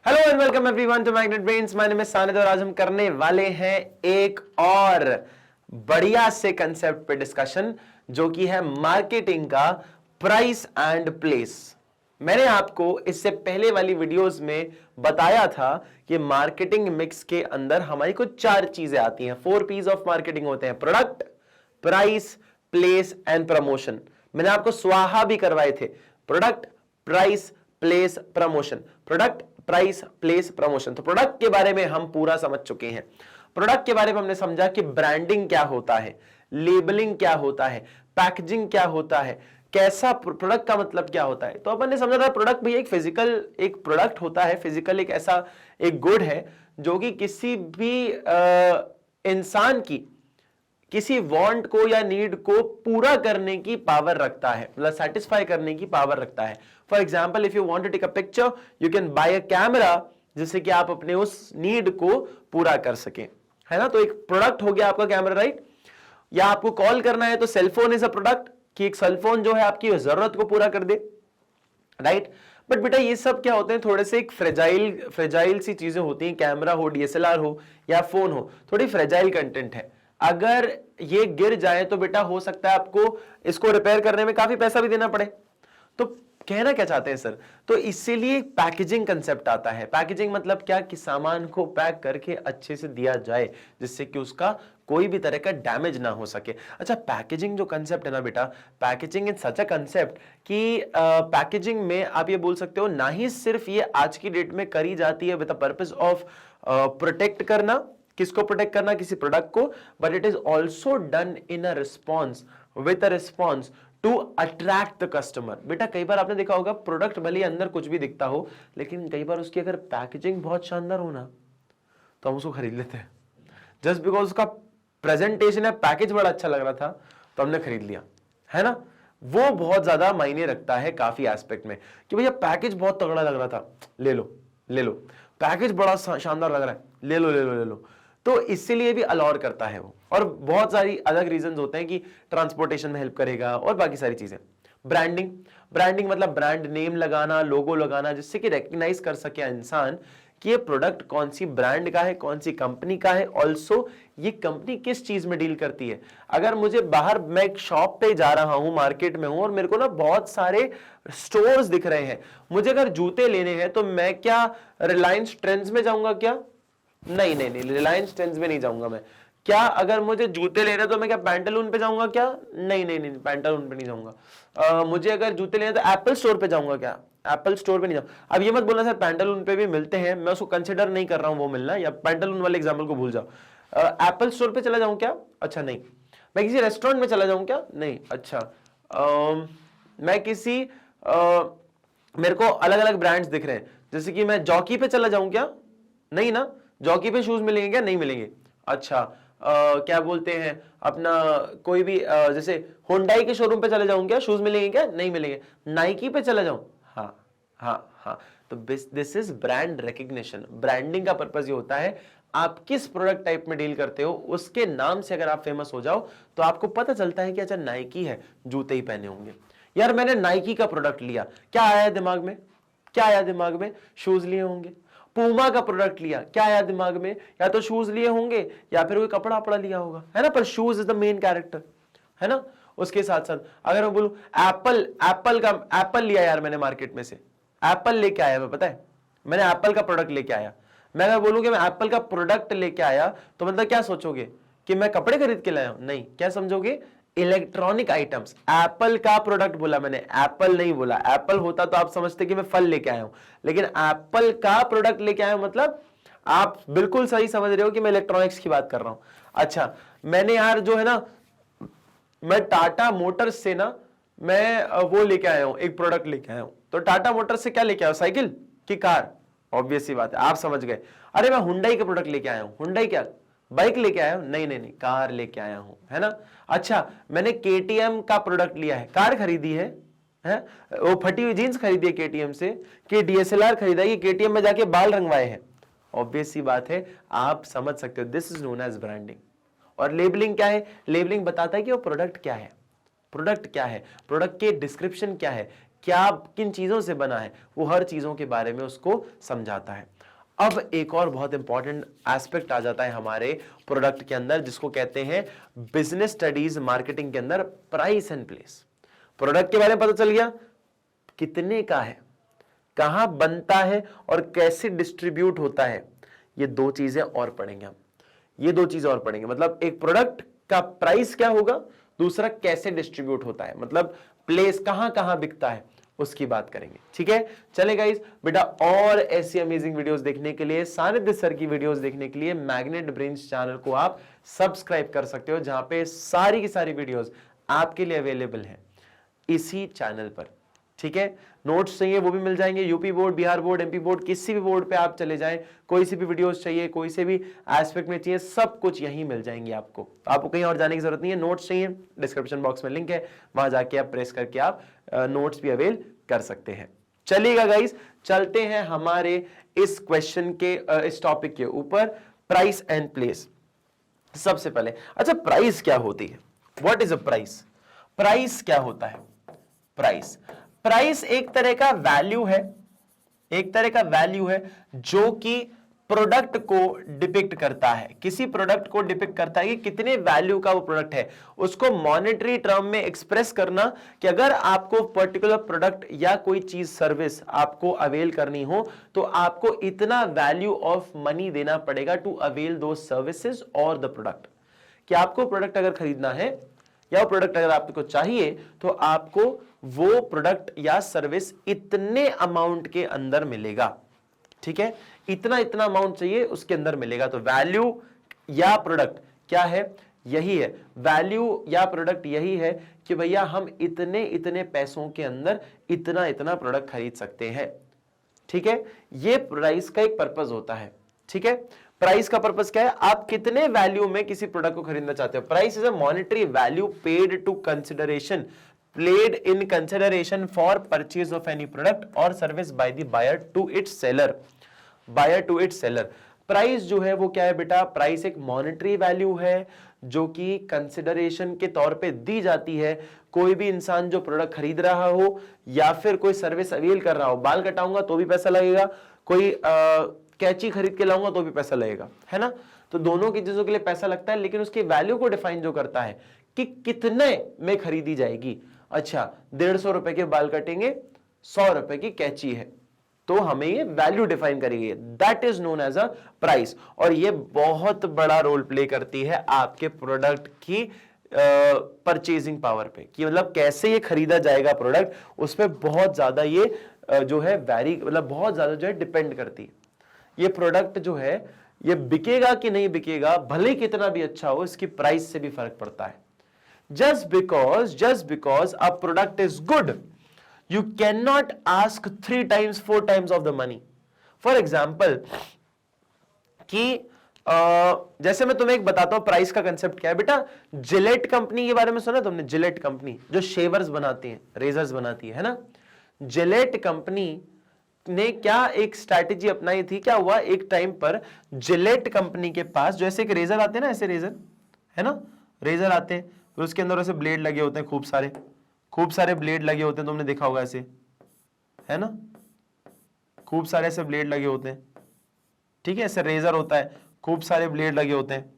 Hello and welcome everyone to magnet brains. My name is Sanid और आज हम करने वाले हैं एक और बढ़िया से कंसेप्ट पे डिस्कशन, जो कि है मार्केटिंग का प्राइस एंड प्लेस। मैंने आपको इससे पहले वाली वीडियोस में बताया था कि मार्केटिंग मिक्स के अंदर हमारी कुछ चार चीजें आती हैं। 4 P's ऑफ मार्केटिंग होते हैं: product, price, place and promotion. मैंने आपको स्वाहा भी करवाए थे: product, price, place, promotion. Product, price, place, promotion. तो प्रोडक्ट के बारे में हम पूरा समझ चुके हैं। प्रोडक्ट के बारे में हमने समझा कि ब्रांडिंग क्या होता है, लेबलिंग क्या होता है, पैकेजिंग क्या होता है, कैसा प्रोडक्ट का मतलब क्या होता है। तो अपन ने समझा था प्रोडक्ट भी एक फिजिकल एक प्रोडक्ट होता है। फिजिकल एक ऐसा एक गुड है जो कि किसी भी इंसान की किसी वांट को या नीड को पूरा करने की पावर रखता है, मतलब सेटिस्फाई करने की पावर रखता है। For example, if you want to take a picture, you can buy a camera, जिससे कि आप अपने उस नीड को पूरा कर सकें, है ना। तो एक प्रोडक्ट हो गया आपका कैमरा, राइट। या आपको कॉल करना है तो सेलफोन इज अ प्रोडक्ट, कि एक सेलफोन जो है आपकी जरूरत को पूरा कर दे, राइट। बट बेटा ये सब क्या होते हैं, थोड़े से एक फ्रेजाइल सी चीजें होती हैं। कैमरा हो, डीएसएलआर हो या फोन हो, थोड़ी फ्रेजाइल कंटेंट है। अगर ये गिर जाए तो बेटा हो सकता है आपको इसको रिपेयर करने में काफी पैसा भी देना पड़े। तो कहना क्या चाहते हैं सर? तो इसीलिए पैकेजिंग कंसेप्ट आता है। पैकेजिंग मतलब क्या, कि सामान को पैक करके अच्छे से दिया जाए जिससे कि उसका कोई भी तरह का डैमेज ना हो सके। अच्छा, पैकेजिंग जो कंसेप्ट है ना बेटा, packaging is such a concept कि पैकेजिंग में आप ये बोल सकते हो, ना ही सिर्फ ये आज की डेट में करी जाती है with the purpose of protect करना, किसको प्रोटेक्ट करना, किसी प्रोडक्ट को, but it is also done in a response, with a response to attract the customer. बेटा कई बार आपने देखा होगा, प्रोडक्ट भले ही अंदर कुछ भी दिखता हो, लेकिन कई बार उसकी अगर पैकेजिंग बहुत शानदार हो ना, तो हम उसको खरीद लेते हैं जस्ट बिकॉज उसका प्रेजेंटेशन है, पैकेज बड़ा अच्छा लग रहा था तो हमने खरीद लिया, है ना। वो बहुत ज्यादा मायने रखता है काफी एस्पेक्ट में, कि भैया पैकेज बहुत तगड़ा लग रहा था, ले लो ले लो, पैकेज बड़ा शानदार लग रहा है, ले लो ले लो ले लो। तो इसीलिए भी अलाउर करता है वो। और बहुत सारी अलग रीजंस होते हैं कि ट्रांसपोर्टेशन में हेल्प करेगा और बाकी सारी चीजें। ब्रांडिंग, ब्रांडिंग मतलब ब्रांड नेम लगाना, लोगो लगाना, जिससे कि रिकग्नाइज कर सके इंसान कि ये प्रोडक्ट कौन सी ब्रांड का है, कौन सी कंपनी का है, ऑल्सो ये कंपनी किस चीज में डील करती है। अगर मुझे बाहर, मैं एक शॉप पे जा रहा हूं, मार्केट में हूं, और मेरे को ना बहुत सारे स्टोर्स दिख रहे हैं, मुझे अगर जूते लेने हैं तो मैं क्या रिलायंस ट्रेंड्स में जाऊंगा क्या? नहीं नहीं नहीं, रिलायंस ट्रेंड्स में नहीं जाऊंगा मैं। क्या अगर मुझे जूते लेने तो मैं क्या पैंटालून पे जाऊंगा क्या? नहीं नहीं नहीं, पैंटालून पे नहीं जाऊंगा। मुझे अगर जूते लेने तो एप्पल स्टोर पे जाऊंगा क्या? एप्पल स्टोर पे नहीं जाऊंगा। अब ये मत बोलना सर पैंटालून पे भी मिलते हैं, मैं उसको कंसिडर नहीं कर रहा हूं वो मिलना, या पैंटालून वाले एग्जाम्पल को भूल जाओ। एप्पल स्टोर पे चला जाऊं क्या? अच्छा नहीं। मैं किसी रेस्टोरेंट में चला जाऊं क्या? नहीं। अच्छा, मैं किसी मेरे को अलग अलग ब्रांड्स दिख रहे हैं, जैसे कि मैं जॉकी पे चला जाऊं क्या? नहीं ना। जॉकी पे शूज मिलेंगे क्या? नहीं मिलेंगे। अच्छा, क्या बोलते हैं अपना, कोई भी जैसे होंडाई के शोरूम पे चले जाऊं क्या? शूज मिलेंगे क्या? नहीं मिलेंगे। नाइकी पे चला जाऊं? हाँ हाँ हाँ। तो this is brand recognition. Branding का पर्पज ये होता है, आप किस प्रोडक्ट टाइप में डील करते हो उसके नाम से अगर आप फेमस हो जाओ तो आपको पता चलता है कि अच्छा नाइकी है, जूते ही पहने होंगे। यार मैंने नाइकी का प्रोडक्ट लिया, क्या आया दिमाग में? क्या आया दिमाग में? शूज लिए होंगे। पूमा का प्रोडक्ट लिया, क्या आया दिमाग में? या तो शूज लिए होंगे या फिर कोई कपड़ा अपड़ा लिया होगा, है ना। पर shoes is the main character, है ना। उसके साथ साथ अगर मैं बोलूं एप्पल लिया यार मैंने मार्केट में से, एप्पल लेके आया मैं, पता है मैंने एप्पल का प्रोडक्ट लेके आया। मैं अगर बोलूं कि मैं एप्पल का प्रोडक्ट लेके आया तो मतलब क्या सोचोगे, कि मैं कपड़े खरीद के लाया हूं? नहीं, क्या समझोगे? Electronic items. एप्पल का प्रोडक्ट बोला मैंने, एप्पल नहीं बोला। एप्पल होता तो आप समझते कि मैं फल लेके आया हूं, लेकिन एप्पल का प्रोडक्ट लेके आया हूं मतलब आप बिल्कुल सही समझ रहे हो कि मैं इलेक्ट्रॉनिक्स की बात कर रहा हूं। अच्छा, मैंने यार जो है ना, मैं टाटा मोटर्स से ना, मैं वो लेके आया हूं, एक प्रोडक्ट लेके आया हूं। तो टाटा मोटर्स से क्या लेके आया हूं, साइकिल की कार? ऑब्वियस सी बात है, आप समझ गए। अरे मैं हुंडई का प्रोडक्ट लेके आया हूं, हुंडई क्या बाइक लेके आया हूं? नहीं नहीं नहीं, कार लेके आया हूं, है ना। अच्छा, मैंने केटीएम का प्रोडक्ट लिया है, कार खरीदी है, वो फटी हुई जीन्स खरीदी है केटीएम से, कि डीएसएलआर खरीदा है, कि केटीएम में जाके बाल रंगवाए हैं? ऑब्वियस सी बात है, आप समझ सकते हो। This is known as branding. और लेबलिंग क्या है? लेबलिंग बताता है कि वो प्रोडक्ट क्या है, प्रोडक्ट क्या है, प्रोडक्ट के डिस्क्रिप्शन क्या है, क्या किन चीजों से बना है, वो हर चीजों के बारे में उसको समझाता है। अब एक और बहुत इंपॉर्टेंट एस्पेक्ट आ जाता है हमारे प्रोडक्ट के अंदर, जिसको कहते हैं बिजनेस स्टडीज मार्केटिंग के अंदर प्राइस एंड प्लेस। प्रोडक्ट के बारे में पता चल गया कितने का है, कहां बनता है और कैसे डिस्ट्रीब्यूट होता है, ये दो चीजें और पढ़ेंगे हम। ये दो चीजें और पढ़ेंगे, मतलब एक प्रोडक्ट का प्राइस क्या होगा, दूसरा कैसे डिस्ट्रीब्यूट होता है, मतलब प्लेस कहां कहां बिकता है, उसकी बात करेंगे। ठीक है, चले गाइस बेटा, और ऐसी अमेजिंग वीडियोस देखने के लिए, सानिध्य सर की वीडियोस देखने के लिए मैग्नेट ब्रेन्स चैनल को आप सब्सक्राइब कर सकते हो, जहां पे सारी की सारी वीडियोस आपके लिए अवेलेबल है इसी चैनल पर। ठीक है, नोट्स चाहिए वो भी मिल जाएंगे, UP board, Bihar board, MP board, किसी भी बोर्ड पे आप चले जाएं, कोई सी भी वीडियोस चाहिए, कोई से भी एस्पेक्ट में चाहिए, सब कुछ यहीं मिल जाएंगे आपको कहीं और जाने की जरूरत नहीं है। नोट्स चाहिए, डिस्क्रिप्शन बॉक्स में लिंक है, वहां जाके आप प्रेस करके आप नोट्स भी अवेल कर सकते हैं। चलिएगा गाइस, चलते हैं हमारे इस क्वेश्चन के इस टॉपिक के ऊपर, प्राइस एंड प्लेस। सबसे पहले अच्छा, प्राइस क्या होती है, what is a price? Price क्या होता है? प्राइस एक तरह का वैल्यू है, एक तरह का वैल्यू है जो कि प्रोडक्ट को डिपिक्ट करता है, किसी प्रोडक्ट को डिपिक्ट करता है कि कितने वैल्यू का वो प्रोडक्ट है, उसको मॉनेटरी टर्म में एक्सप्रेस करना कि अगर आपको पर्टिकुलर प्रोडक्ट या कोई चीज सर्विस आपको अवेल करनी हो तो आपको इतना वैल्यू ऑफ मनी देना पड़ेगा टू अवेल दो सर्विसेज और द प्रोडक्ट। कि आपको प्रोडक्ट अगर खरीदना है या वो प्रोडक्ट अगर आपको चाहिए तो आपको वो प्रोडक्ट या सर्विस इतने अमाउंट के अंदर मिलेगा। ठीक है, इतना इतना अमाउंट चाहिए उसके अंदर मिलेगा। तो वैल्यू या प्रोडक्ट क्या है? यही है वैल्यू या प्रोडक्ट, यही है कि भैया हम इतने इतने पैसों के अंदर इतना इतना प्रोडक्ट खरीद सकते हैं। ठीक है, ये प्राइस का एक पर्पस होता है। ठीक है, प्राइस का पर्पस क्या है? आप कितने वैल्यू में किसी प्रोडक्ट को खरीदना चाहते हो। Price is a monetary value paid to consideration, played in consideration for purchase of any product or service by the buyer to its seller, buyer to its seller। Price जो है वो क्या है बेटा? प्राइस एक मॉनेटरी वैल्यू है जो कि कंसिडरेशन के तौर पे दी जाती है। कोई भी इंसान जो प्रोडक्ट खरीद रहा हो या फिर कोई सर्विस अवेल कर रहा हो, बाल कटाऊंगा तो भी पैसा लगेगा, कोई कैंची खरीद के लाऊंगा तो भी पैसा लगेगा, है ना। तो दोनों की चीजों के लिए पैसा लगता है, लेकिन उसकी वैल्यू को डिफाइन जो करता है कि कितने में खरीदी जाएगी। अच्छा, 150 रुपए के बाल कटेंगे, 100 रुपए की कैंची है, तो हमें ये वैल्यू डिफाइन करेगी, that is known as a price. और ये बहुत बड़ा रोल प्ले करती है आपके प्रोडक्ट की परचेजिंग पावर पे, कि मतलब कैसे ये खरीदा जाएगा प्रोडक्ट, उस पर बहुत ज्यादा ये जो है वैरी, मतलब बहुत ज्यादा जो है डिपेंड करती है। ये प्रोडक्ट जो है ये बिकेगा कि नहीं बिकेगा, भले कितना भी अच्छा हो, इसकी प्राइस से भी फर्क पड़ता है। Just because a product is good, you cannot ask 3 times 4 times of the money. For example, कि जैसे मैं तुम्हें एक बताता हूं प्राइस का कंसेप्ट क्या है बेटा। जिलेट कंपनी के बारे में सुना तुमने? जिलेट कंपनी जो शेवर्स बनाती है, रेजर्स बनाती है ना। जिलेट कंपनी ने क्या एक स्ट्रैटेजी अपनाई थी, क्या हुआ एक टाइम पर जिलेट कंपनी के पास जो ऐसे एक रेजर आते हैं ना, ऐसे रेजर है ना, रेजर आते हैं, फिर उसके अंदर ऐसे ब्लेड लगे होते हैं, खूब सारे ब्लेड लगे होते हैं, तुमने देखा होगा ऐसे, है ना, खूब सारे ऐसे ब्लेड लगे होते हैं। ठीक है, ऐसे रेजर होता है, खूब सारे ब्लेड लगे होते हैं,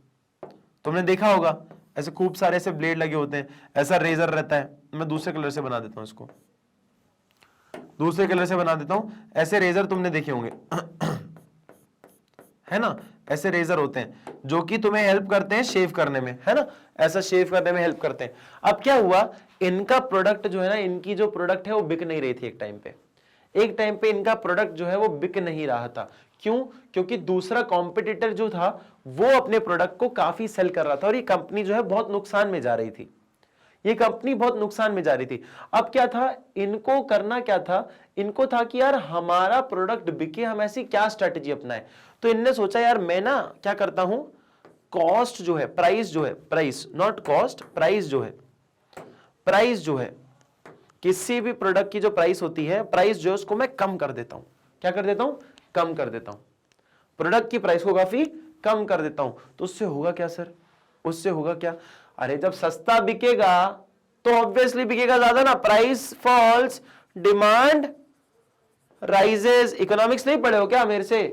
तुमने देखा होगा ऐसे खूब सारे ऐसे ब्लेड लगे होते हैं, ऐसा रेजर रहता है। मैं दूसरे कलर से बना देता हूं इसको, दूसरे कलर से बना देता हूं। ऐसे रेजर तुमने देखे होंगे है ना, ऐसे रेजर होते हैं जो कि तुम्हें हेल्प करते हैं शेव करने में, है ना, ऐसा शेव करने में हेल्प करते हैं। अब क्या हुआ, इनका प्रोडक्ट जो है ना, इनकी जो प्रोडक्ट है वो बिक नहीं रही थी। एक टाइम पे इनका प्रोडक्ट जो है वो बिक नहीं रहा था। क्यों? क्योंकि दूसरा कॉम्पिटिटर जो था वो अपने प्रोडक्ट को काफी सेल कर रहा था और ये कंपनी जो है बहुत नुकसान में जा रही थी। ये कंपनी बहुत नुकसान में जा रही थी। अब क्या था, इनको करना क्या था, इनको था कि यार हमारा प्रोडक्ट बिके, हम ऐसी क्या स्ट्रेटेजी अपनाएं। तो इनने सोचा यार मैं ना क्या करता हूं, कॉस्ट जो है, प्राइस जो है, प्राइस नॉट कॉस्ट, प्राइस जो है किसी भी प्रोडक्ट की जो प्राइस होती है, प्राइस जो है उसको मैं कम कर देता हूं। क्या कर देता हूं? कम कर देता हूं। प्रोडक्ट की प्राइस को काफी कम कर देता हूं। तो उससे होगा क्या सर? उससे होगा क्या? अरे जब सस्ता बिकेगा तो ऑब्वियसली बिकेगा ज्यादा ना, price falls demand rises, economics नहीं पढ़े हो क्या मेरे से?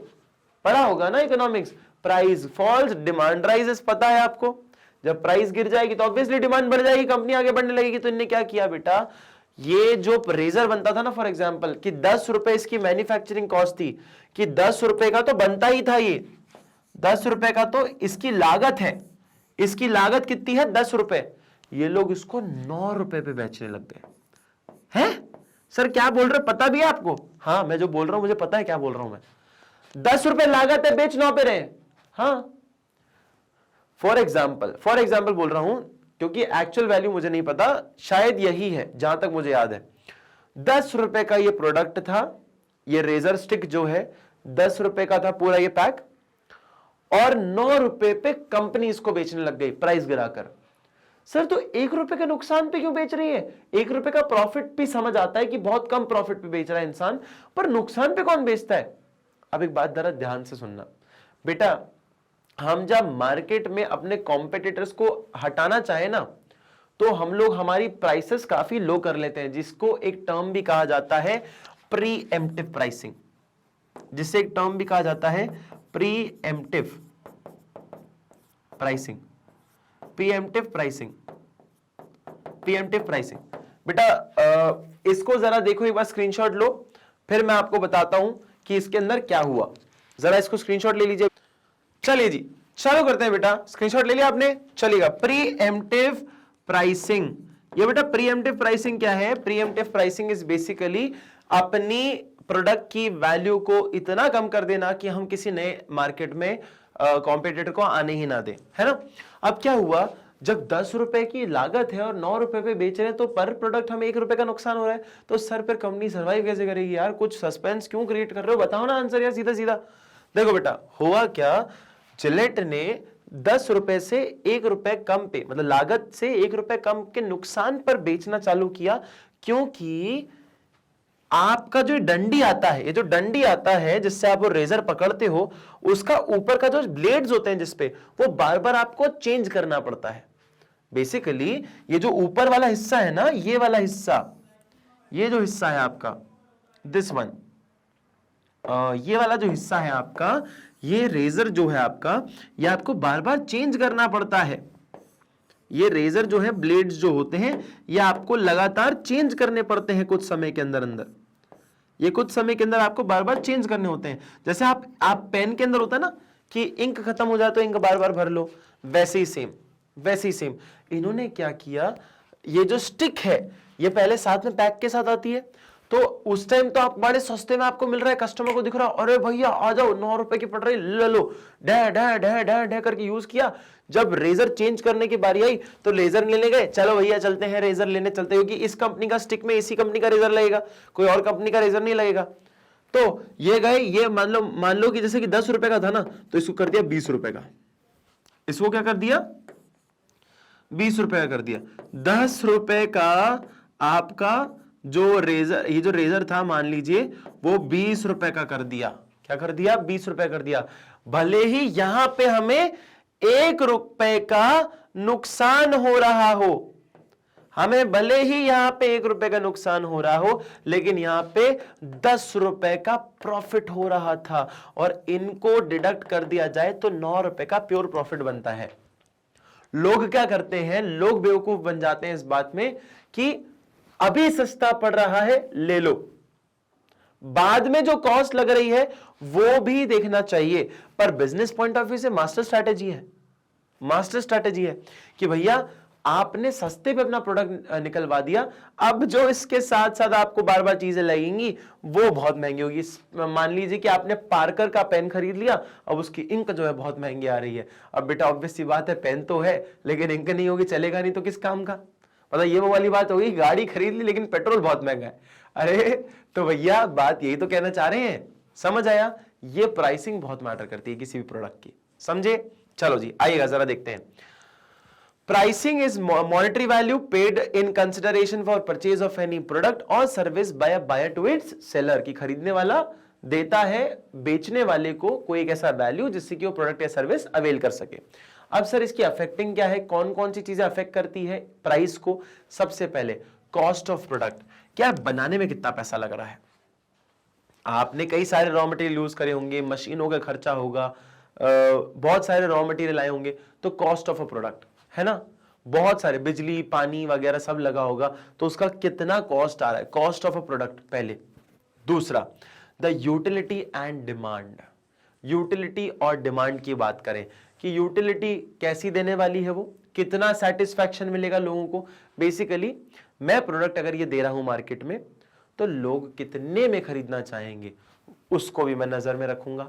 पढ़ा होगा ना economics. Price falls, demand rises, पता है आपको। जब प्राइस गिर जाएगी तो ऑब्वियसली डिमांड बढ़ जाएगी, कंपनी आगे बढ़ने लगेगी। तो इनने क्या किया बेटा, ये जो रेजर बनता था ना फॉर एग्जांपल, कि 10 रुपए इसकी मैन्युफैक्चरिंग कॉस्ट थी, कि 10 रुपए का तो बनता ही था, ये 10 रुपए का तो इसकी लागत है, इसकी लागत कितनी है 10 रुपए, ये लोग इसको 9 रुपए पे बेचने लग गए हैं। सर क्या बोल रहे, पता भी है आपको? हाँ, मैं जो बोल रहा हूं मुझे पता है क्या बोल रहा हूं मैं। 10 रुपए लागत है, बेच 9 पे रहे। हाँ, फॉर एग्जाम्पल बोल रहा हूं, क्योंकि एक्चुअल वैल्यू मुझे नहीं पता, शायद यही है जहां तक मुझे याद है। 10 रुपए का ये प्रोडक्ट था, ये रेजर स्टिक जो है 10 रुपए का था पूरा ये पैक, और 9 रुपए पे कंपनी इसको बेचने लग गई प्राइस गिराकर। सर तो 1 रुपए के नुकसान पे क्यों बेच रही है? 1 रुपए का प्रॉफिट भी समझ आता है कि बहुत कम प्रॉफिट पे बेच रहा है इंसान, पर नुकसान पे कौन बेचता है? अब एक बात जरा ध्यान से सुनना बेटा, हम जब मार्केट में अपने कॉम्पिटिटर्स को हटाना चाहे ना, तो हम लोग हमारी प्राइसेस काफी लो कर लेते हैं, जिसको एक टर्म भी कहा जाता है प्रीएम्प्टिव प्राइसिंग, जिससे एक टर्म भी कहा जाता है pre-emptive pricing. Pre-emptive pricing, pre-emptive pricing बेटा, इसको जरा देखो एक बार, स्क्रीनशॉट लो, फिर मैं आपको बताता हूं कि इसके अंदर क्या हुआ। जरा इसको स्क्रीनशॉट ले लीजिए। चलिए जी, चालू करते हैं बेटा। स्क्रीनशॉट ले लिया आपने? चलेगा। प्रीएम्प्टिव प्राइसिंग, ये बेटा प्रीएम्प्टिव प्राइसिंग क्या है? प्रीएम्प्टिव प्राइसिंग इज बेसिकली अपनी प्रोडक्ट की वैल्यू को इतना कम कर देना कि हम किसी नए मार्केट में कॉम्पिटिटर को आने ही ना दे, है ना। अब क्या हुआ, जब 10 रुपए की लागत है और 9 रुपए पे बेच रहे हैं, तो पर प्रोडक्ट हमें 1 रुपए का नुकसान हो रहा है। तो सर फिर कंपनी सर्वाइव कैसे करेगी यार? कुछ सस्पेंस क्यों क्रिएट कर रहे हो? बताओ ना आंसर यार, सीधा सीधा। देखो बेटा, हुआ क्या, जिलेट ने 10 रुपए से 1 रुपए कम पे, मतलब लागत से 1 रुपए कम के नुकसान पर बेचना चालू किया, क्योंकि आपका जो डंडी आता है, ये जो डंडी आता है जिससे आप वो रेजर पकड़ते हो, उसका ऊपर का जो ब्लेड्स होते हैं जिसपे, वो बार बार आपको चेंज करना पड़ता है। बेसिकली ये जो ऊपर वाला हिस्सा है ना, ये वाला हिस्सा, ये जो हिस्सा है आपका, दिस वन, ये वाला जो हिस्सा है आपका, ये रेजर जो है आपका, ये आपको बार बार चेंज करना पड़ता है। ये रेजर जो है, ब्लेड्स जो होते हैं, ये आपको लगातार चेंज करने पड़ते हैं कुछ समय के अंदर अंदर। ये कुछ समय के अंदर आपको बार बार चेंज करने होते हैं। जैसे आप पेन के अंदर होता है ना कि इंक खत्म हो जाए तो इंक बार बार भर लो, वैसे ही सेम इन्होंने क्या किया, ये जो स्टिक है ये पहले साथ में पैक के साथ आती है, तो उस टाइम तो आप बड़े सस्ते में आपको मिल रहा है, कस्टमर को दिख रहा है, अरे भैया आ जाओ 9 रुपए की पड़ रही, ले लो, डे डे डे डे डे करके यूज किया। जब रेजर चेंज करने की बारी आई तो लेजर लेने गए, चलो भैया चलते हैं रेजर लेने चलते, क्योंकि इस कंपनी का स्टिक में इसी कंपनी का रेजर लगेगा, कोई और कंपनी का रेजर नहीं लगेगा। तो ये गए, ये मान लो कि जैसे कि 10 रुपए का था ना, तो इसको कर दिया 20 रुपए का, इसको क्या कर दिया 20 रुपए का कर दिया। 10 रुपए का आपका जो रेजर, ये जो रेजर था मान लीजिए वो 20 रुपए का कर दिया। क्या कर दिया? 20 रुपए कर दिया। भले ही यहां पे हमें 1 रुपए का नुकसान हो रहा हो, हमें भले ही यहां पे 1 रुपए का नुकसान हो रहा हो, लेकिन यहां पे 10 रुपए का प्रॉफिट हो रहा था, और इनको डिडक्ट कर दिया जाए तो 9 रुपए का प्योर प्रॉफिट बनता है। लोग क्या करते हैं, लोग बेवकूफ बन जाते हैं इस बात में कि अभी सस्ता पड़ रहा है ले लो, बाद में जो कॉस्ट लग रही है वो भी देखना चाहिए। पर बिजनेस पॉइंट ऑफ व्यू से मास्टर स्ट्रैटेजी है कि भैया आपने सस्ते पे अपना प्रोडक्ट निकलवा दिया, अब जो इसके साथ साथ आपको बार बार चीजें लगेंगी वो बहुत महंगी होगी। मान लीजिए कि आपने पार्कर का पेन खरीद लिया, अब उसकी इंक जो है बहुत महंगी आ रही है। अब बेटा ऑब्वियस सी बात है, पेन तो है लेकिन इंक नहीं होगी, चलेगा नहीं तो किस काम का? मतलब ये वो वाली बात होगी, गाड़ी खरीद ली लेकिन पेट्रोल बहुत महंगा है। अरे तो भैया बात यही तो कहना चाह रहे हैं, समझ आया? ये प्राइसिंग बहुत मैटर करती है किसी भी प्रोडक्ट की, समझे? चलो जी आइएगा जरा देखते हैं। Pricing is monetary value paid in consideration for purchase of any product और service by a buyer to its seller, की खरीदने वाला देता है बेचने वाले को कोई एक ऐसा वैल्यू जिससे कि वो प्रोडक्ट या सर्विस अवेल कर सके। अब सर इसकी अफेक्टिंग क्या है, कौन कौन सी चीजें अफेक्ट करती है प्राइस को? सबसे पहले कॉस्ट ऑफ प्रोडक्ट, क्या बनाने में कितना पैसा लग रहा है। आपने कई सारे रॉ मटेरियल यूज करे होंगे, मशीनों का खर्चा होगा, बहुत सारे रॉ मटेरियल आए होंगे, तो कॉस्ट ऑफ अ प्रोडक्ट है ना, बहुत सारे बिजली पानी वगैरह सब लगा होगा, तो उसका कितना कॉस्ट आ रहा है, कॉस्ट ऑफ अ प्रोडक्ट पहले। दूसरा, the utility and demand. Utility और डिमांड की बात करें कि यूटिलिटी कैसी देने वाली है, वो कितना सेटिस्फैक्शन मिलेगा लोगों को। बेसिकली मैं प्रोडक्ट अगर ये दे रहा हूं मार्केट में, तो लोग कितने में खरीदना चाहेंगे उसको भी मैं नजर में रखूंगा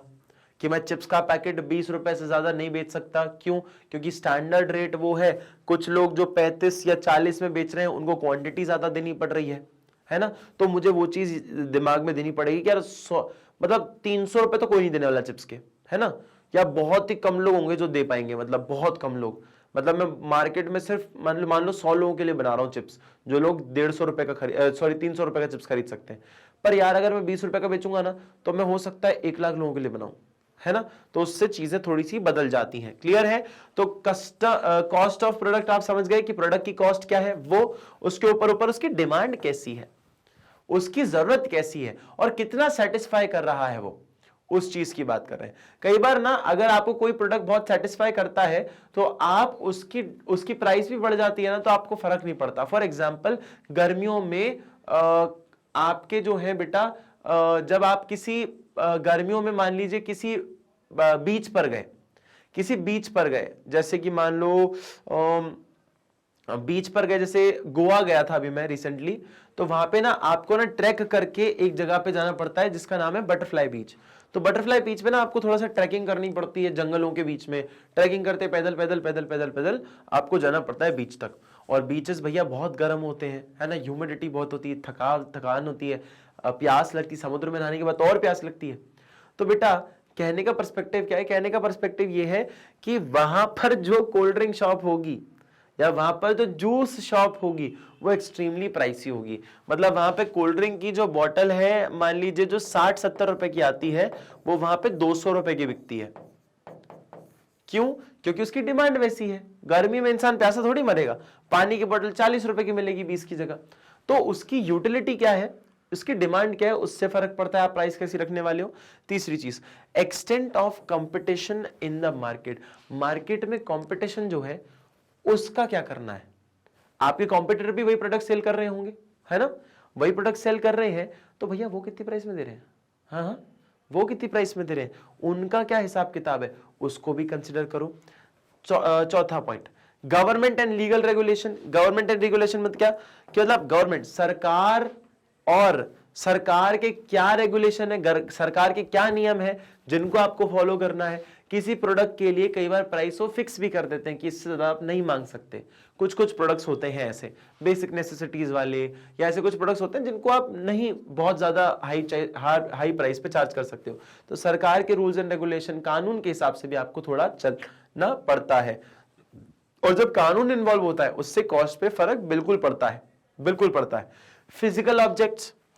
कि मैं चिप्स का पैकेट 20 रुपए से ज्यादा नहीं बेच सकता। क्यों? क्योंकि स्टैंडर्ड रेट वो है, कुछ लोग जो 35 या 40 में बेच रहे हैं उनको क्वांटिटी ज्यादा देनी पड़ रही है ना, तो मुझे वो चीज दिमाग में देनी पड़ेगी कि यार मतलब 300 रुपए तो कोई नहीं देने वाला चिप्स के, है ना, या बहुत ही कम लोग होंगे जो दे पाएंगे, मतलब बहुत कम लोग। मतलब मैं मार्केट में सिर्फ मान लो 100 लोगों के लिए बना रहा हूं चिप्स, जो लोग 150 रुपए का 300 रुपए का चिप्स खरीद सकते हैं। पर यार अगर मैं 20 रुपए का बेचूंगा ना, तो मैं हो सकता है 1 लाख लोगों के लिए बनाऊं, है ना, तो उससे चीजें थोड़ी सी बदल जाती हैं। क्लियर है? तो कॉस्ट ऑफ प्रोडक्ट आप समझ गए कि प्रोडक्ट की कॉस्ट क्या है, वो उसके ऊपर उसकी डिमांड कैसी है, उसकी जरूरत कैसी है और कितना सेटिस्फाई कर रहा है, वो उस चीज की बात कर रहे हैं। कई बार ना अगर आपको कोई प्रोडक्ट बहुत सेटिस्फाई करता है तो आप उसकी प्राइस भी बढ़ जाती है ना, तो आपको फर्क नहीं पड़ता। फॉर एग्जाम्पल गर्मियों में आपके जो है बेटा, जब आप किसी गर्मियों में मान लीजिए किसी बीच पर गए, जैसे कि मान लो बीच पर गए, जैसे गोवा गया था अभी मैं रिसेंटली, तो वहां पे ना आपको ना ट्रैक करके एक जगह पे जाना पड़ता है जिसका नाम है बटरफ्लाई बीच। तो बटरफ्लाई बीच पे ना आपको थोड़ा सा ट्रैकिंग करनी पड़ती है, जंगलों के बीच में ट्रैकिंग करते पैदल पैदल पैदल पैदल पैदल आपको जाना पड़ता है बीच तक। और बीचेस भैया बहुत गर्म होते हैं, है ना, ह्यूमिडिटी बहुत होती है, थकान होती है, प्यास लगती है, समुद्र में नहाने के बाद और प्यास लगती है। तो बेटा कहने का पर्सपेक्टिव क्या है, कहने का पर्सपेक्टिव ये है कि वहां पर जो कोल्ड ड्रिंक शॉप होगी या वहां पर जो जूस शॉप होगी वो एक्सट्रीमली प्राइसी होगी। मतलब वहां पे कोल्ड ड्रिंक की जो बोतल है मान लीजिए जो 60-70 रुपए की आती है, वो वहां पे 200 रुपए की बिकती है। क्यों? क्योंकि उसकी डिमांड वैसी है। गर्मी में इंसान प्यासा थोड़ी मरेगा, पानी की बोतल 40 रुपए की मिलेगी 20 की जगह। तो उसकी यूटिलिटी क्या है, उसकी डिमांड क्या है, उससे फर्क पड़ता है आप प्राइस कैसी रखने वाले हो। तीसरी चीज, extent of competition in the market. Market में कंपटीशन जो है उसका क्या करना है। आपके कॉम्पिटिटर भी वही प्रोडक्ट सेल कर रहे होंगे, है ना, वही प्रोडक्ट सेल कर रहे हैं, तो भैया वो कितनी प्राइस में दे रहे हैं, हाँ, वो कितनी प्राइस में दे रहे हैं, उनका क्या हिसाब किताब है, उसको भी कंसिडर करो। चौथा point, government and legal regulation. Government and regulation मतलब क्या, मतलब गवर्नमेंट, सरकार, और सरकार के क्या रेगुलेशन है, सरकार के क्या नियम है जिनको आपको फॉलो करना है। किसी प्रोडक्ट के लिए कई बार प्राइस को फिक्स भी कर देते हैं कि इससे ज्यादा आप नहीं मांग सकते। कुछ प्रोडक्ट्स होते हैं ऐसे बेसिक नेसेसिटीज वाले, या ऐसे कुछ प्रोडक्ट्स होते हैं जिनको आप नहीं बहुत ज्यादा हाई प्राइस पे चार्ज कर सकते हो। तो सरकार के रूल्स एंड रेगुलेशन, कानून के हिसाब से भी आपको थोड़ा चलना पड़ता है। और जब कानून इन्वॉल्व होता है उससे कॉस्ट पे फर्क बिल्कुल पड़ता है, बिल्कुल पड़ता है। Physical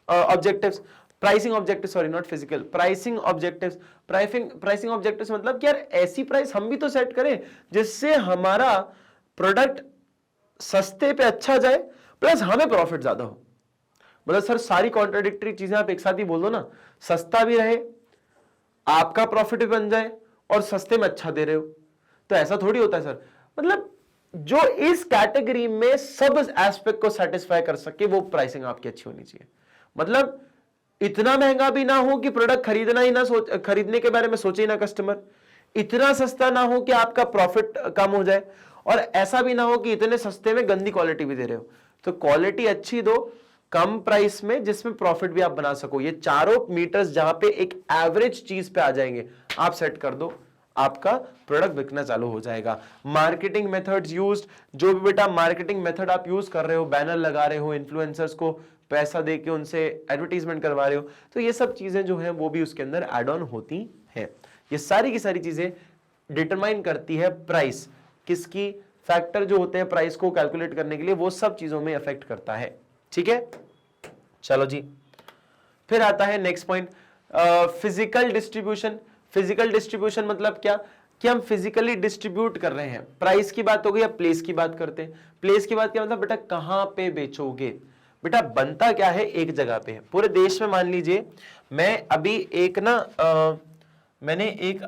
objectives, pricing objective, sorry not physical, pricing objectives. Pricing objectives मतलब कि यार ऐसी प्राइस हम भी तो सेट करें जिससे हमारा प्रोडक्ट सस्ते पे अच्छा जाए प्लस हमें प्रॉफिट ज्यादा हो। मतलब सर सारी कॉन्ट्राडिक्टरी चीजें आप एक साथ ही बोल दो ना, सस्ता भी रहे, आपका प्रॉफिट भी बन जाए और सस्ते में अच्छा दे रहे हो, तो ऐसा थोड़ी होता है सर। मतलब जो इस कैटेगरी में सब एस्पेक्ट को सेटिस्फाई कर सके वो प्राइसिंग आपकी अच्छी होनी चाहिए। मतलब इतना महंगा भी ना हो कि प्रोडक्ट खरीदने के बारे में सोचे ही ना कस्टमर, इतना सस्ता ना हो कि आपका प्रॉफिट कम हो जाए, और ऐसा भी ना हो कि इतने सस्ते में गंदी क्वालिटी भी दे रहे हो। तो क्वालिटी अच्छी दो कम प्राइस में जिसमें प्रॉफिट भी आप बना सको। ये चारों मीटर्स जहां पे एक एवरेज चीज पे आ जाएंगे आप सेट कर दो, आपका प्रोडक्ट बिकना चालू हो जाएगा। मार्केटिंग मेथड्स यूज्ड, जो भी बेटा मार्केटिंग मेथड आप यूज कर रहे हो, बैनर लगा रहे हो, इन्फ्लुएंसर्स को पैसा देके उनसे एडवर्टीजमेंट करवा रहे हो, तो ये सब चीजें जो हैं वो भी उसके अंदर एड ऑन होती हैं। ये सारी की सारी चीजें डिटरमाइन करती है प्राइस, किसकी फैक्टर जो होते हैं प्राइस को कैलकुलेट करने के लिए, वो सब चीजों में अफेक्ट करता है। ठीक है, चलो जी, फिर आता है next point, physical distribution. Physical distribution मतलब क्या कि हम फिजिकली डिस्ट्रीब्यूट कर रहे हैं। प्राइस की बात हो गई, अब प्लेस की बात करते हैं। प्लेस की बात क्या मतलब बेटा कहां पे बेचोगे, बेटा बनता क्या है, एक जगह पे है पूरे देश में। मान लीजिए मैं अभी एक ना मैंने एक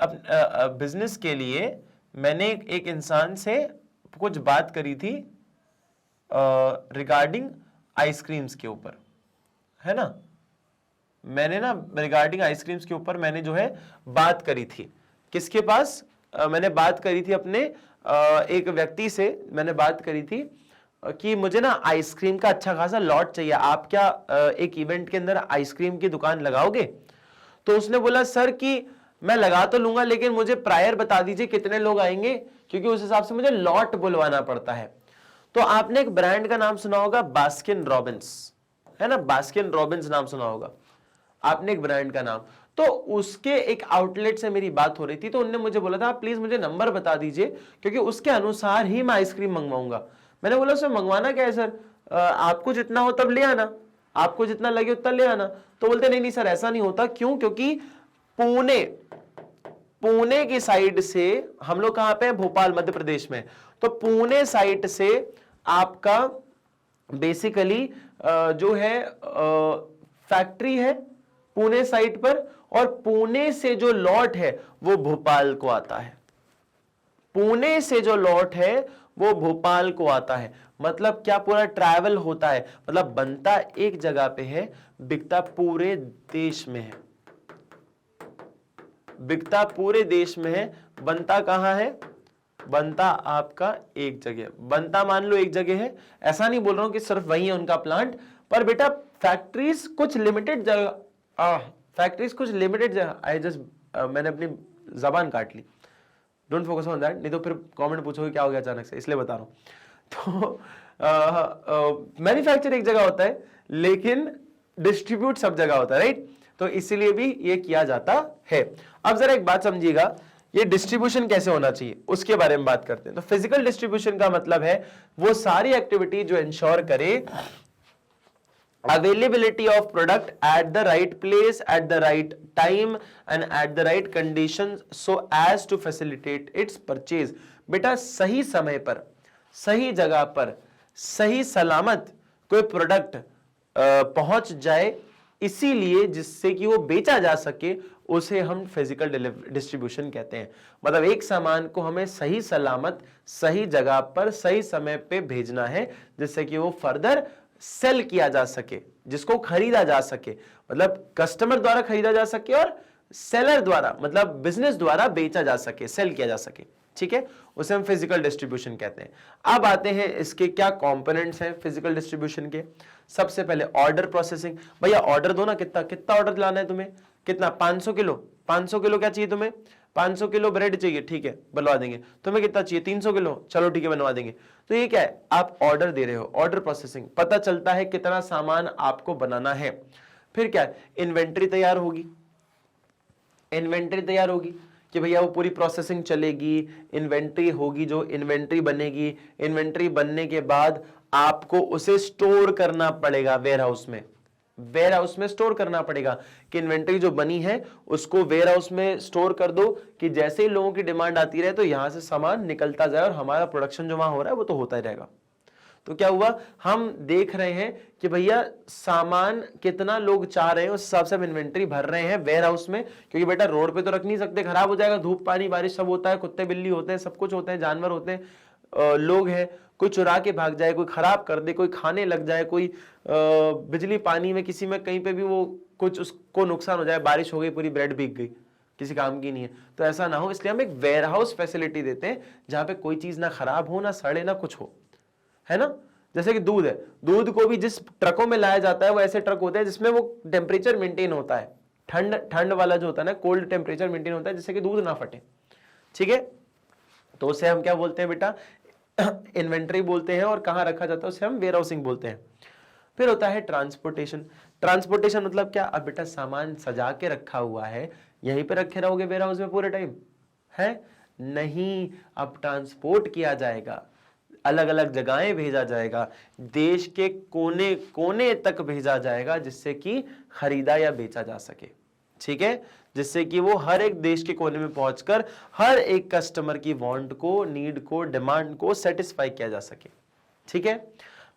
बिजनेस के लिए मैंने एक इंसान से कुछ बात करी थी रिगार्डिंग आइसक्रीम्स के ऊपर, है ना। मैंने ना रिगार्डिंग आइसक्रीम्स के ऊपर मैंने जो है बात करी थी, किसके पास मैंने बात करी थी अपने एक व्यक्ति से मैंने बात करी थी कि मुझे ना आइसक्रीम का अच्छा खासा लॉट चाहिए, आप क्या एक इवेंट के अंदर आइसक्रीम की दुकान लगाओगे। तो उसने बोला सर कि मैं लगा तो लूंगा लेकिन मुझे प्रायर बता दीजिए कितने लोग आएंगे, क्योंकि उस हिसाब से मुझे लॉट बुलवाना पड़ता है। तो आपने एक ब्रांड का नाम सुना होगा बास्किन रॉबिन्स, है ना, बास्किन रॉबिन्स नाम सुना होगा आपने एक ब्रांड का नाम। तो उसके एक आउटलेट से मेरी बात हो रही थी, तो उन्होंने मुझे बोला था आप प्लीज मुझे नंबर बता दीजिए क्योंकि उसके अनुसार ही मैं आइसक्रीम मंगवाऊंगा। मैंने बोला सर मंगवाना क्या है सर, आपको जितना हो तब ले आना, आपको जितना लगे उतना ले आना। तो बोलते नहीं नहीं सर ऐसा नहीं होता, क्यों, क्योंकि पुणे की साइड से हम लोग कहां पे हैं, भोपाल मध्य प्रदेश में, तो पुणे साइड से आपका बेसिकली जो है फैक्ट्री है पुणे साइड पर, और पुणे से जो लॉट है वो भोपाल को आता है, पुणे से जो लॉट है वो भोपाल को आता है। मतलब क्या पूरा ट्रैवल होता है, मतलब बनता एक जगह पे है, बिकता पूरे देश में है, बिकता पूरे देश में है। बनता कहां है, बनता आपका एक जगह, बनता मान लो एक जगह है, ऐसा नहीं बोल रहा हूं कि सिर्फ वही है उनका प्लांट, पर बेटा फैक्ट्रीज कुछ लिमिटेड जगह, फैक्ट्रीज कुछ लिमिटेड जगह, आई जस्ट मैंने अपनी जबान काट ली, डोंट फोकस ऑन दैट, नहीं तो फिर कमेंट पूछोगे क्या हो गया अचानक से, इसलिए बता रहा हूं। तो मैन्युफैक्चर एक जगह होता है लेकिन डिस्ट्रीब्यूट सब जगह होता है, राइट। तो इसीलिए भी ये किया जाता है। अब जरा एक बात समझिएगा, ये डिस्ट्रीब्यूशन कैसे होना चाहिए उसके बारे में बात करते हैं। तो फिजिकल डिस्ट्रीब्यूशन का मतलब है वो सारी एक्टिविटी जो इंश्योर करे availability of product at the right place at the right time and at the right conditions so as to facilitate its purchase। बेटा सही समय पर सही जगह पर सही सलामत कोई प्रोडक्ट पहुंच जाए, इसीलिए जिससे कि वो बेचा जा सके, उसे हम फिजिकल डिस्ट्रीब्यूशन कहते हैं। मतलब एक सामान को हमें सही सलामत सही जगह पर सही समय पे भेजना है जिससे कि वो फर्दर सेल किया जा सके, जिसको खरीदा जा सके, मतलब कस्टमर द्वारा खरीदा जा सके और सेलर द्वारा मतलब बिजनेस द्वारा बेचा जा सके, सेल किया जा सके, ठीक है, उसे हम फिजिकल डिस्ट्रीब्यूशन कहते हैं। अब आते हैं इसके क्या कंपोनेंट्स हैं फिजिकल डिस्ट्रीब्यूशन के। सबसे पहले ऑर्डर प्रोसेसिंग। भैया ऑर्डर दो ना, कितना कितना ऑर्डर लाना है तुम्हें, कितना 500 किलो, 500 किलो क्या चाहिए तुम्हें, 500 किलो ब्रेड चाहिए, ठीक है बनवा देंगे। तुम्हें कितना चाहिए 300 किलो, चलो ठीक है बनवा देंगे। तो ये क्या है, आप ऑर्डर दे रहे हो, ऑर्डर प्रोसेसिंग, पता चलता है कितना सामान आपको बनाना है। फिर क्या है, इन्वेंट्री तैयार होगी, इन्वेंट्री तैयार होगी कि भैया वो पूरी प्रोसेसिंग चलेगी, इन्वेंट्री होगी, जो इन्वेंट्री बनेगी, इन्वेंट्री बनने के बाद आपको उसे स्टोर करना पड़ेगा वेयर हाउस में, वेयर हाउस में स्टोर करना पड़ेगा कि इन्वेंट्री जो बनी है उसको वेयर हाउस में स्टोर कर दो कि जैसे ही लोगों की डिमांड आती रहे तो यहां से सामान निकलता जाए और हमारा प्रोडक्शन जो वहां हो रहा है वो तो होता ही रहेगा। तो क्या हुआ, हम देख रहे हैं कि भैया सामान कितना लोग चाह रहे हैं उस हिसाब से हम इन्वेंट्री भर रहे हैं वेयर हाउस में, क्योंकि बेटा रोड पे तो रख नहीं सकते, खराब हो जाएगा, धूप पानी बारिश सब होता है, कुत्ते बिल्ली होते हैं, सब कुछ होते हैं, जानवर होते हैं, लोग हैं, कोई चुरा के भाग जाए, कोई खराब कर दे, कोई खाने लग जाए, कोई बिजली पानी में किसी में कहीं पे भी वो कुछ उसको नुकसान हो जाए, बारिश हो गई पूरी ब्रेड भीग गई, किसी काम की नहीं है, तो ऐसा ना हो, इसलिए हम एक वेयर हाउस फैसिलिटी देते हैं जहां पे कोई चीज ना खराब हो, ना सड़े, ना कुछ हो, है ना। जैसे कि दूध है, दूध को भी जिस ट्रकों में लाया जाता है वो ऐसे ट्रक होते हैं जिसमें वो टेम्परेचर मेंटेन होता है, ठंड वाला जो होता है ना, कोल्ड टेम्परेचर मेंटेन होता है जिससे कि दूध ना फटे, ठीक है। तो उसे हम क्या बोलते हैं बेटा, इन्वेंट्री बोलते हैं, और कहां रखा जाता है उसे हम वेयर हाउसिंग बोलते हैं। फिर होता है ट्रांसपोर्टेशन। ट्रांसपोर्टेशन मतलब क्या, अब बेटा सामान सजा के रखा हुआ है, यहीं पे रखे रहोगे वेयर हाउस में पूरे टाइम, है नहीं, अब ट्रांसपोर्ट किया जाएगा, अलग अलग जगहें भेजा जाएगा, देश के कोने कोने तक भेजा जाएगा जिससे कि खरीदा या बेचा जा सके, ठीक है, जिससे कि वो हर एक देश के कोने में पहुंचकर हर एक कस्टमर की वांट को, नीड को, डिमांड को सेटिस्फाई किया जा सके, ठीक है।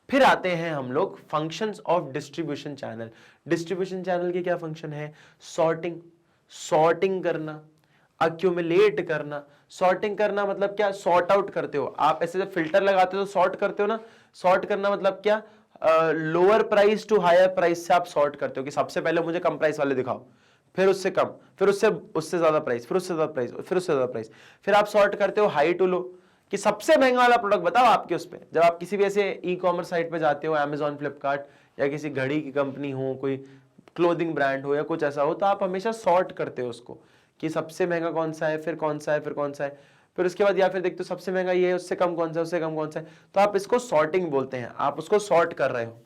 फिर आते हैं हम लोग functions of distribution channel. Distribution channel के क्या फंक्शन है? सॉर्टिंग करना, अक्यूमुलेट करना। सॉर्टिंग करना मतलब क्या? सॉर्ट आउट करते हो आप, ऐसे जब फिल्टर लगाते हो तो सॉर्ट करते हो ना। सॉर्ट करना मतलब क्या? Lower price to higher price से आप सॉर्ट करते हो कि सबसे पहले मुझे कम प्राइस वाले दिखाओ, फिर उससे कम, फिर उससे ज्यादा प्राइस, फिर उससे ज्यादा प्राइस, फिर उससे ज्यादा प्राइस, फिर आप सॉर्ट करते हो हाई टू लो कि सबसे महंगा वाला प्रोडक्ट बताओ आपके उस पे। जब आप किसी भी ऐसे ई कॉमर्स साइट पे जाते हो, अमेजॉन, फ्लिपकार्ट या किसी घड़ी की कंपनी हो, कोई क्लोथिंग ब्रांड हो या कुछ ऐसा हो, तो आप हमेशा सॉर्ट करते हो उसको कि सबसे महंगा कौन सा है, फिर कौन सा है, फिर कौन सा है, फिर उसके बाद या फिर देखते हो सबसे महंगा ये है, उससे कम कौन सा है, उससे कम कौन सा है। तो आप इसको सॉर्टिंग बोलते हैं, आप उसको सॉर्ट कर रहे हो।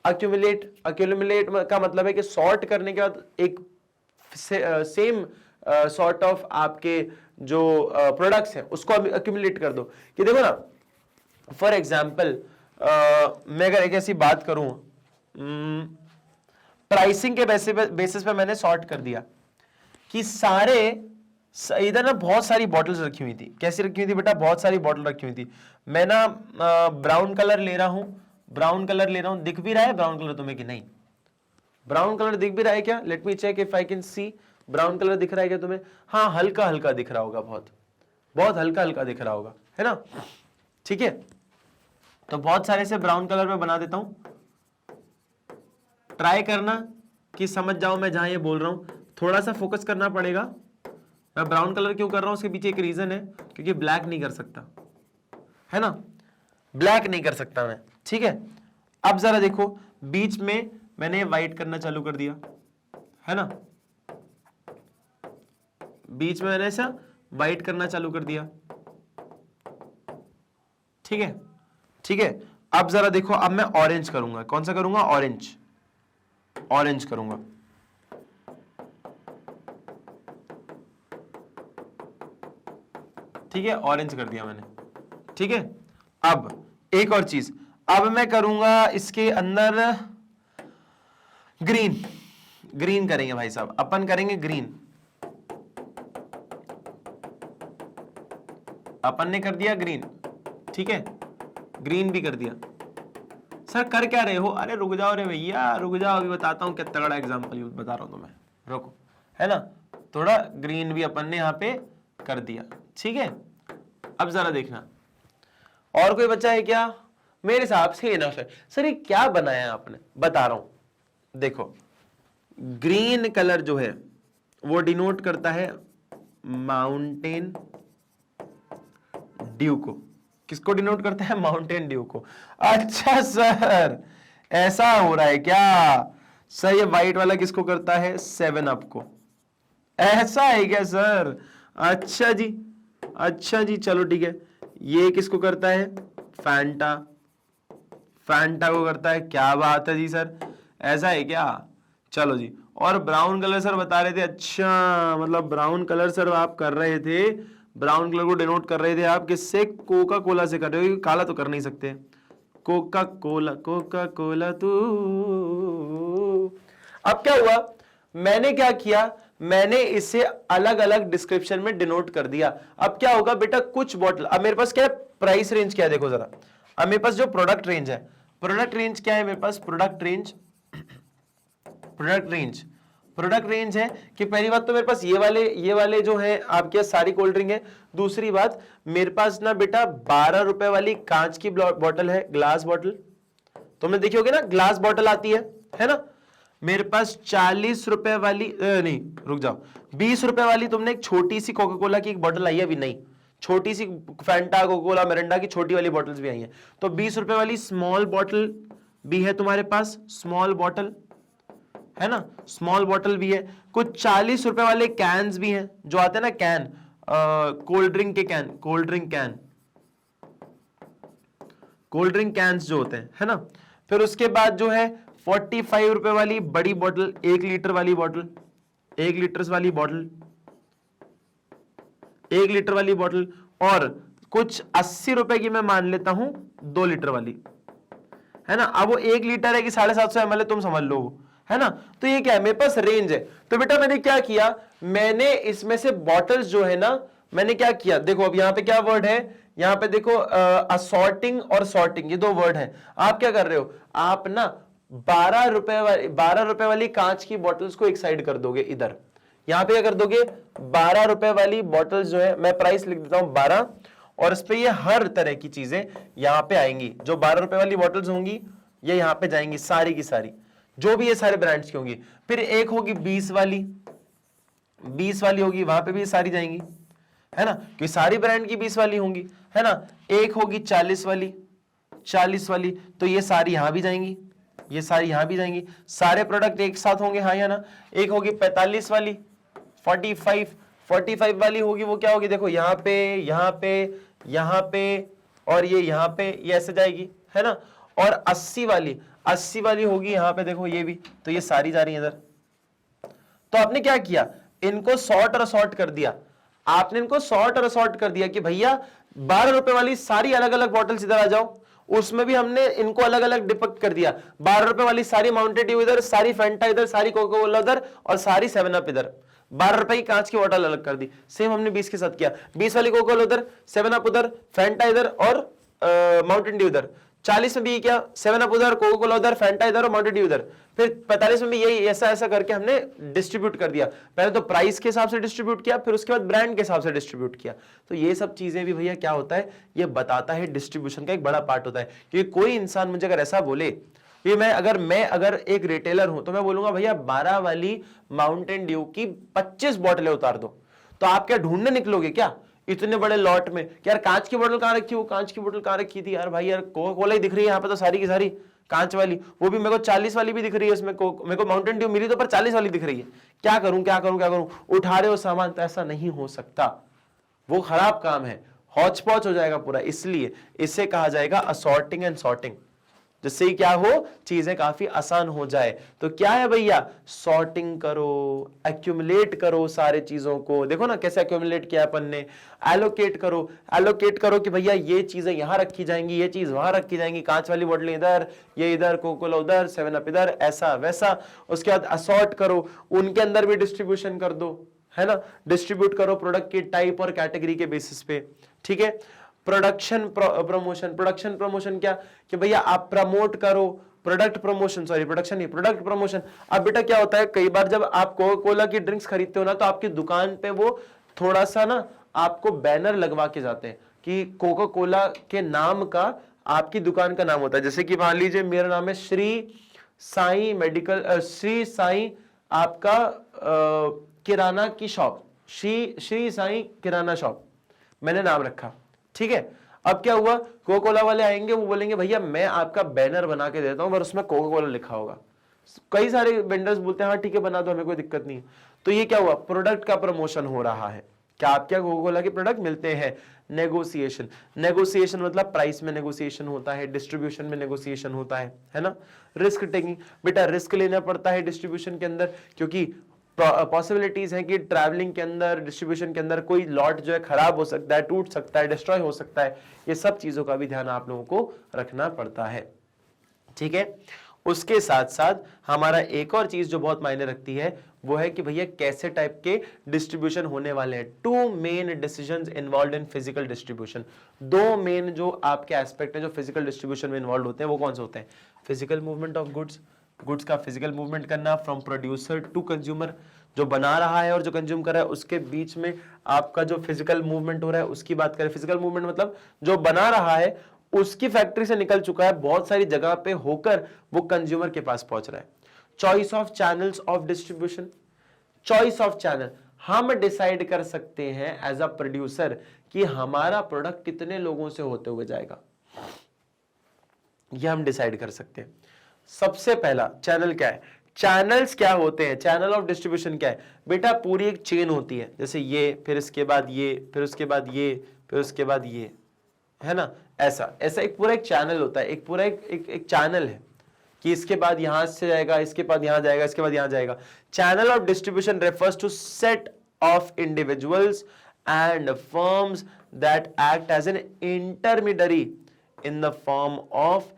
अक्यूमुलेट का मतलब है कि सॉर्ट करने के बाद एक सेम सॉर्ट ऑफ आपके जो प्रोडक्ट्स हैं उसको अक्यूमुलेट कर दो कि देखो ना, फॉर एग्जांपल मैं अगर एक ऐसी बात करूं, प्राइसिंग के बेसिस पे मैंने सॉर्ट कर दिया कि सारे इधर ना बहुत सारी बॉटल्स रखी हुई थी। कैसी रखी हुई थी बेटा? बहुत सारी बॉटल रखी हुई थी। मैं ना ब्राउन कलर ले रहा हूं, ब्राउन कलर ले रहा हूं। दिख भी रहा है ब्राउन कलर तुम्हें कि नहीं? ब्राउन कलर दिख भी रहा है क्या? Let me check if I can see. Brown colour दिख रहा है क्या तुम्हें? हाँ, हल्का हल्का दिख रहा होगा, बहुत बहुत हल्का हल्का दिख रहा होगा, है ना? ठीक है, तो बहुत सारे से ब्राउन कलर में बना देता हूं। ट्राई करना कि समझ जाओ मैं जहां ये बोल रहा हूं, थोड़ा सा फोकस करना पड़ेगा। मैं ब्राउन कलर क्यों कर रहा हूं, उसके पीछे एक रीजन है, क्योंकि ब्लैक नहीं कर सकता, है ना? ब्लैक नहीं कर सकता मैं, ठीक है? अब जरा देखो, बीच में मैंने व्हाइट करना चालू कर दिया, है ना? बीच में मैंने ऐसा व्हाइट करना चालू कर दिया, ठीक है? ठीक है, अब जरा देखो, अब मैं ऑरेंज करूंगा। कौन सा करूंगा? ऑरेंज। ऑरेंज करूंगा, ठीक है? ऑरेंज कर दिया मैंने, ठीक है? अब एक और चीज, अब मैं करूंगा इसके अंदर ग्रीन। ग्रीन करेंगे भाई साहब, अपन करेंगे ग्रीन। अपन ने कर दिया ग्रीन, ठीक है? ग्रीन भी कर दिया। सर कर क्या रहे हो? अरे रुक जाओ रे भैया, रुक जाओ, अभी बताता हूं क्या तगड़ा एग्जांपल बता रहा हूं तुम्हें, रुको, है ना? थोड़ा ग्रीन भी अपन ने यहां पे कर दिया, ठीक है? अब जरा देखना, और कोई बच्चा है क्या? मेरे हिसाब से इनफ है। सर ये क्या बनाया आपने? बता रहा हूं, देखो, ग्रीन कलर जो है वो डिनोट करता है माउंटेन ड्यू को। किसको डिनोट करता है? माउंटेन ड्यू को। अच्छा सर, ऐसा हो रहा है क्या? सर ये व्हाइट वाला किसको करता है? 7 अप को। ऐसा है क्या सर? अच्छा जी, अच्छा जी, चलो ठीक है। ये किसको करता है? फैंटा। फैंटा को करता है। क्या बात है जी सर, ऐसा है क्या? चलो जी। और ब्राउन कलर सर बता रहे थे, अच्छा मतलब ब्राउन कलर सर आप कर रहे थे, ब्राउन कलर को डिनोट कर रहे थे आप किससे? कोका कोला से कर रहे हो, काला तो कर नहीं सकते। कोका कोला, कोका कोला तू। अब क्या हुआ, मैंने क्या किया, मैंने इसे अलग अलग डिस्क्रिप्शन में डिनोट कर दिया। अब क्या होगा बेटा, कुछ बॉटल, अब मेरे पास क्या है, प्राइस रेंज क्या है, देखो जरा। अब मेरे पास जो प्रोडक्ट रेंज है, प्रोडक्ट रेंज क्या है मेरे पास? Product range, product range, product range है कि पहली बात तो मेरे पास ये वाले जो है आपके सारी कोल्ड ड्रिंक है। दूसरी बात, मेरे पास ना बेटा 12 रुपए वाली कांच की बॉटल है, ग्लास बॉटल। तुमने देखी होगी ना, ग्लास बॉटल आती है ना? मेरे पास 40 रुपए वाली नहीं, रुक जाओ, 20 रुपए वाली तुमने एक छोटी सी कोका कोला की एक बॉटल आई है अभी, नहीं, छोटी सी फैंटा, कोका कोला, मिरिंडा की छोटी वाली बॉटल्स भी आई हैं। तो 20 रुपए वाली स्मॉल बॉटल भी है तुम्हारे पास, स्मॉल बॉटल है ना, स्मॉल बॉटल भी है। कुछ 40 रुपए वाले कैंस भी हैं जो आते हैं ना, कैन, कोल्ड ड्रिंक के can, cold drink can, cold drink cans जो होते हैं, है ना। फिर उसके बाद जो है 45 रुपए वाली बड़ी बॉटल, 1 लीटर वाली बॉटल, 1 लीटर वाली बॉटल, 1 लीटर वाली बॉटल। और कुछ 80 रुपए की मैं मान लेता हूं 2 लीटर वाली, है ना। अब वो 1 लीटर है कि 750 ml है, तुम समझ लो, है ना। तो ये क्या है, मेरे पास रेंज है। तो बेटा मैंने क्या किया, मैंने इसमें से बॉटल्स जो है ना, मैंने क्या किया, देखो अब यहां पे क्या वर्ड है, यहां पे देखो असॉर्टिंग और सॉर्टिंग, ये दो वर्ड हैं। आप क्या कर रहे हो, आप ना 12 रुपए वाली कांच की बॉटल्स को एक साइड कर दोगे इधर। यहां पे क्या कर दोगे, 12 रुपए वाली बॉटल्स जो है, मैं प्राइस लिख देता हूं 12, और इस पे ये हर तरह की चीजें यहां पे आएंगी। जो 12 रुपए वाली बॉटल्स होंगी ये यहां पे जाएंगी सारी की सारी, जो भी ये सारे ब्रांड्स की होंगी। फिर एक होगी 20 वाली, 20 वाली होगी, वहां पे भी सारी जाएंगी, है ना, क्योंकि सारी ब्रांड की 20 वाली होंगी, है ना। एक होगी 40 वाली, 40 वाली, तो ये सारी यहां भी जाएंगी, ये सारी यहां भी जाएंगी, सारे प्रोडक्ट एक साथ होंगे, हाँ या ना। एक होगी 45 वाली, 45 वाली होगी, वो क्या होगी, देखो यहां पे, यहां पे, यहां पे, और ये यहां पे, ये ऐसे जाएगी, है ना। और 80 वाली होगी यहां पे, देखो ये भी, तो ये सारी जा रही है इधर। तो आपने क्या किया, इनको सॉर्ट और असॉर्ट कर दिया। आपने इनको सॉर्ट और असॉर्ट कर दिया कि भैया 12 रुपए वाली सारी अलग अलग बॉटल्स इधर आ जाओ, उसमें भी हमने इनको अलग अलग डिपिक्ट कर दिया। 12 रुपए वाली सारी माउंटेन ड्यू इधर, सारी फैंटा इधर, सारी कोका कोला इधर, और सारी 7 अप इधर। 12 रुपए की कांच की बोतल अलग कर दी। सेम हमने 20 के साथ किया, 20 वाली कोका कोला उधर, 7 अप उधर, फैंटा इधर, और माउंटेन ड्यू इधर। 40 में भी क्या, 7 अप उधर, कोका कोला उधर, फैंटा इधर और माउंटेन ड्यू इधर। फिर 45 में भी यही ऐसा ऐसा करके हमने डिस्ट्रीब्यूट कर दिया। पहले तो प्राइस के हिसाब से डिस्ट्रीब्यूट किया, फिर उसके बाद ब्रांड के हिसाब से डिस्ट्रीब्यूट किया। तो ये सब चीजें भी भैया क्या होता है, ये बताता है, डिस्ट्रीब्यूशन का एक बड़ा पार्ट होता है। क्योंकि कोई इंसान मुझे अगर ऐसा बोले कि मैं अगर एक रिटेलर हूं, तो मैं बोलूंगा भैया 12 वाली माउंटेन ड्यू की 25 बोतलें उतार दो, तो आप क्या ढूंढने निकलोगे क्या इतने बड़े लॉट में कि यार कांच की बोतल कहां रखी, वो कांच की बोतल कहां रखी थी, यार भाई यार कोका कोला ही दिख रही है यहाँ पे तो सारी की सारी कांच वाली, वो भी मेरे को 40 वाली भी दिख रही है, उसमें मेरे को माउंटेन ड्यू मिली तो पर 40 वाली दिख रही है, क्या करूं क्या करूं क्या करूं, उठा रहे हो सामान, तो ऐसा नहीं हो सकता, वो खराब काम है, हौच पौच हो जाएगा पूरा। इसलिए इसे कहा जाएगा असॉर्टिंग एंड सॉर्टिंग, जिससे क्या हो, चीजें काफी आसान हो जाए। तो क्या है भैया, सॉर्टिंग करो, एक्यूमुलेट करो सारे चीजों को। देखो ना कैसे एक्यूमुलेट किया अपन ने, एलोकेट करो कि भैया ये चीजें यहां रखी जाएंगी, ये चीज वहां रखी जाएंगी, कांच वाली बोतल इधर, ये इधर, कोका कोला उधर, 7 अप इधर, ऐसा वैसा। उसके बाद असॉर्ट करो, उनके अंदर भी डिस्ट्रीब्यूशन कर दो, है ना, डिस्ट्रीब्यूट करो प्रोडक्ट की टाइप और कैटेगरी के बेसिस पे, ठीक है। प्रोडक्शन प्रमोशन क्या, कि भैया आप प्रमोट करो, प्रोडक्ट प्रमोशन प्रोडक्ट प्रमोशन। अब बेटा क्या होता है, कई बार जब आप कोका कोला की ड्रिंक्स खरीदते हो ना, तो आपकी दुकान पे वो थोड़ा सा ना आपको बैनर लगवा के जाते हैं कि कोका कोला के नाम का आपकी दुकान का नाम होता है। जैसे कि मान लीजिए मेरा नाम है श्री साई मेडिकल, श्री साई आपका किराना की शॉप, श्री साई किराना शॉप मैंने नाम रखा, ठीक है। अब क्या हुआ, कोका कोला वाले आएंगे, वो बोलेंगे भैया मैं आपका बैनर बना के देता हूं और उसमें कोका कोला लिखा होगा। कई सारे वेंडर्स बोलते हैं हाँ ठीक है बना दो, हमें कोई दिक्कत नहीं है। तो ये क्या हुआ, प्रोडक्ट का प्रमोशन हो रहा है। क्या आप क्या कोका कोला के प्रोडक्ट मिलते हैं। नेगोशिएशन मतलब प्राइस में नेगोशिएशन होता है, डिस्ट्रीब्यूशन में नेगोशिएशन होता है ना। रिस्क टेकिंग, बेटा रिस्क लेना पड़ता है डिस्ट्रीब्यूशन के अंदर, क्योंकि पॉसिबिलिटीज है कि ट्रैवलिंग के अंदर, डिस्ट्रीब्यूशन के अंदर कोई लॉट जो है खराब हो सकता है, टूट सकता है, डिस्ट्रॉय हो सकता है। ये सब चीजों का भी ध्यान आप लोगों को रखना पड़ता है, ठीक है। उसके साथ साथ हमारा एक और चीज जो बहुत मायने रखती है वो है कि भैया कैसे टाइप के डिस्ट्रीब्यूशन होने वाले हैं। 2 main decisions involved in physical distribution. 2 main जो आपके एस्पेक्ट है जो फिजिकल डिस्ट्रीब्यूशन में इन्वॉल्व होते हैं, वो कौन से होते हैं। फिजिकल मूवमेंट ऑफ गुड्स का फिजिकल मूवमेंट करना फ्रॉम प्रोड्यूसर टू कंज्यूमर, जो बना रहा है और जो कंज्यूम कर रहा है उसके बीच में आपका जो फिजिकल मूवमेंट हो रहा है उसकी बात करें। फिजिकल मूवमेंट मतलब जो बना रहा है उसकी फैक्ट्री से निकल चुका है, बहुत सारी जगह पे होकर वो कंज्यूमर के पास पहुंच रहा है। Choice of channels of distribution, choice of channel, हम डिसाइड कर सकते हैं एज अ प्रोड्यूसर कि हमारा प्रोडक्ट कितने लोगों से होते हुए जाएगा, यह हम डिसाइड कर सकते हैं। सबसे पहला चैनल क्या है, चैनल्स क्या होते हैं, चैनल ऑफ डिस्ट्रीब्यूशन क्या है बेटा, पूरी एक चेन होती है, जैसे ये, फिर इसके बाद ये, फिर उसके बाद ये, फिर उसके बाद ये, है ना। ऐसा एक पूरा एक चैनल होता है, एक पूरा एक चैनल है कि इसके बाद यहां से जाएगा, इसके बाद यहां जाएगा, इसके बाद यहां जाएगा। Channel of distribution refers to set of individuals and firms that act as an intermediary in the form of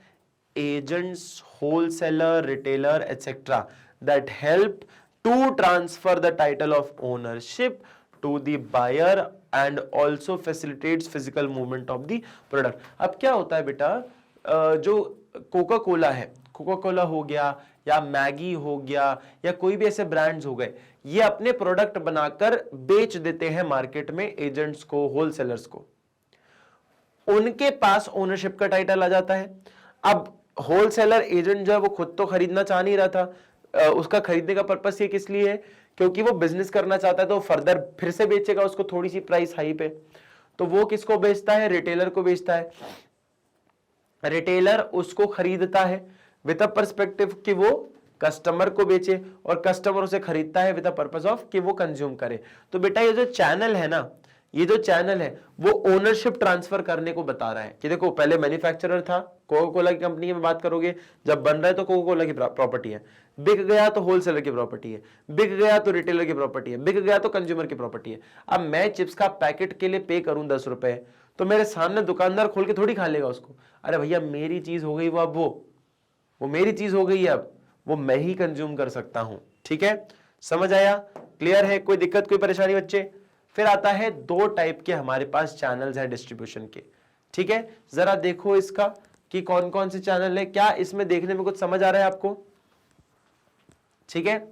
agents, wholesaler, retailer, etc. that help to transfer the title of ownership to the buyer and also facilitates physical movement of the product. अब क्या होता है बेटा, जो Coca Cola है, Coca Cola हो गया या मैगी हो गया या कोई भी ऐसे ब्रांड्स हो गए, ये अपने प्रोडक्ट बनाकर बेच देते हैं मार्केट में एजेंट्स को, होलसेलर्स को। उनके पास ओनरशिप का टाइटल आ जाता है। अब होलसेलर एजेंट जो है वो खुद तो खरीदना चाह नहीं रहा था, उसका खरीदने का पर्पस ये किस लिए है, क्योंकि वो बिजनेस करना चाहता है, तो फर्दर फिर से बेचेगा उसको थोड़ी सी प्राइस हाई पे। तो वो किसको बेचता है, रिटेलर को बेचता है। रिटेलर उसको खरीदता है विद अ पर्सपेक्टिव कि वो कस्टमर को बेचे, और कस्टमर उसे खरीदता है विद अ पर्पस ऑफ कि वो कंज्यूम करे। तो बेटा ये जो चैनल है ना, ये जो चैनल है वो ओनरशिप ट्रांसफर करने को बता रहा है कि देखो पहले मैन्युफैक्चरर था, कोका कोला की कंपनी में बात करोगे, जब बन रहा है तो कोका कोला की प्रॉपर्टी है, बिक गया तो होलसेलर की प्रॉपर्टी है, बिक गया तो रिटेलर की प्रॉपर्टी है, बिक गया तो कंज्यूमर की प्रॉपर्टी है। अब मैं चिप्स का पैकेट के लिए पे करूं 10 रुपए, तो मेरे सामने दुकानदार खोल के थोड़ी खा लेगा उसको। अरे भैया मेरी चीज हो गई वो, अब वो मेरी चीज हो गई है, अब वो मैं ही कंज्यूम कर सकता हूं। ठीक है, समझ आया, क्लियर है, कोई दिक्कत कोई परेशानी बच्चे? फिर आता है दो टाइप के हमारे पास चैनल्स हैं डिस्ट्रीब्यूशन के। ठीक है, जरा देखो इसका कि कौन कौन से चैनल है, क्या इसमें देखने में कुछ समझ आ रहा है आपको? ठीक है,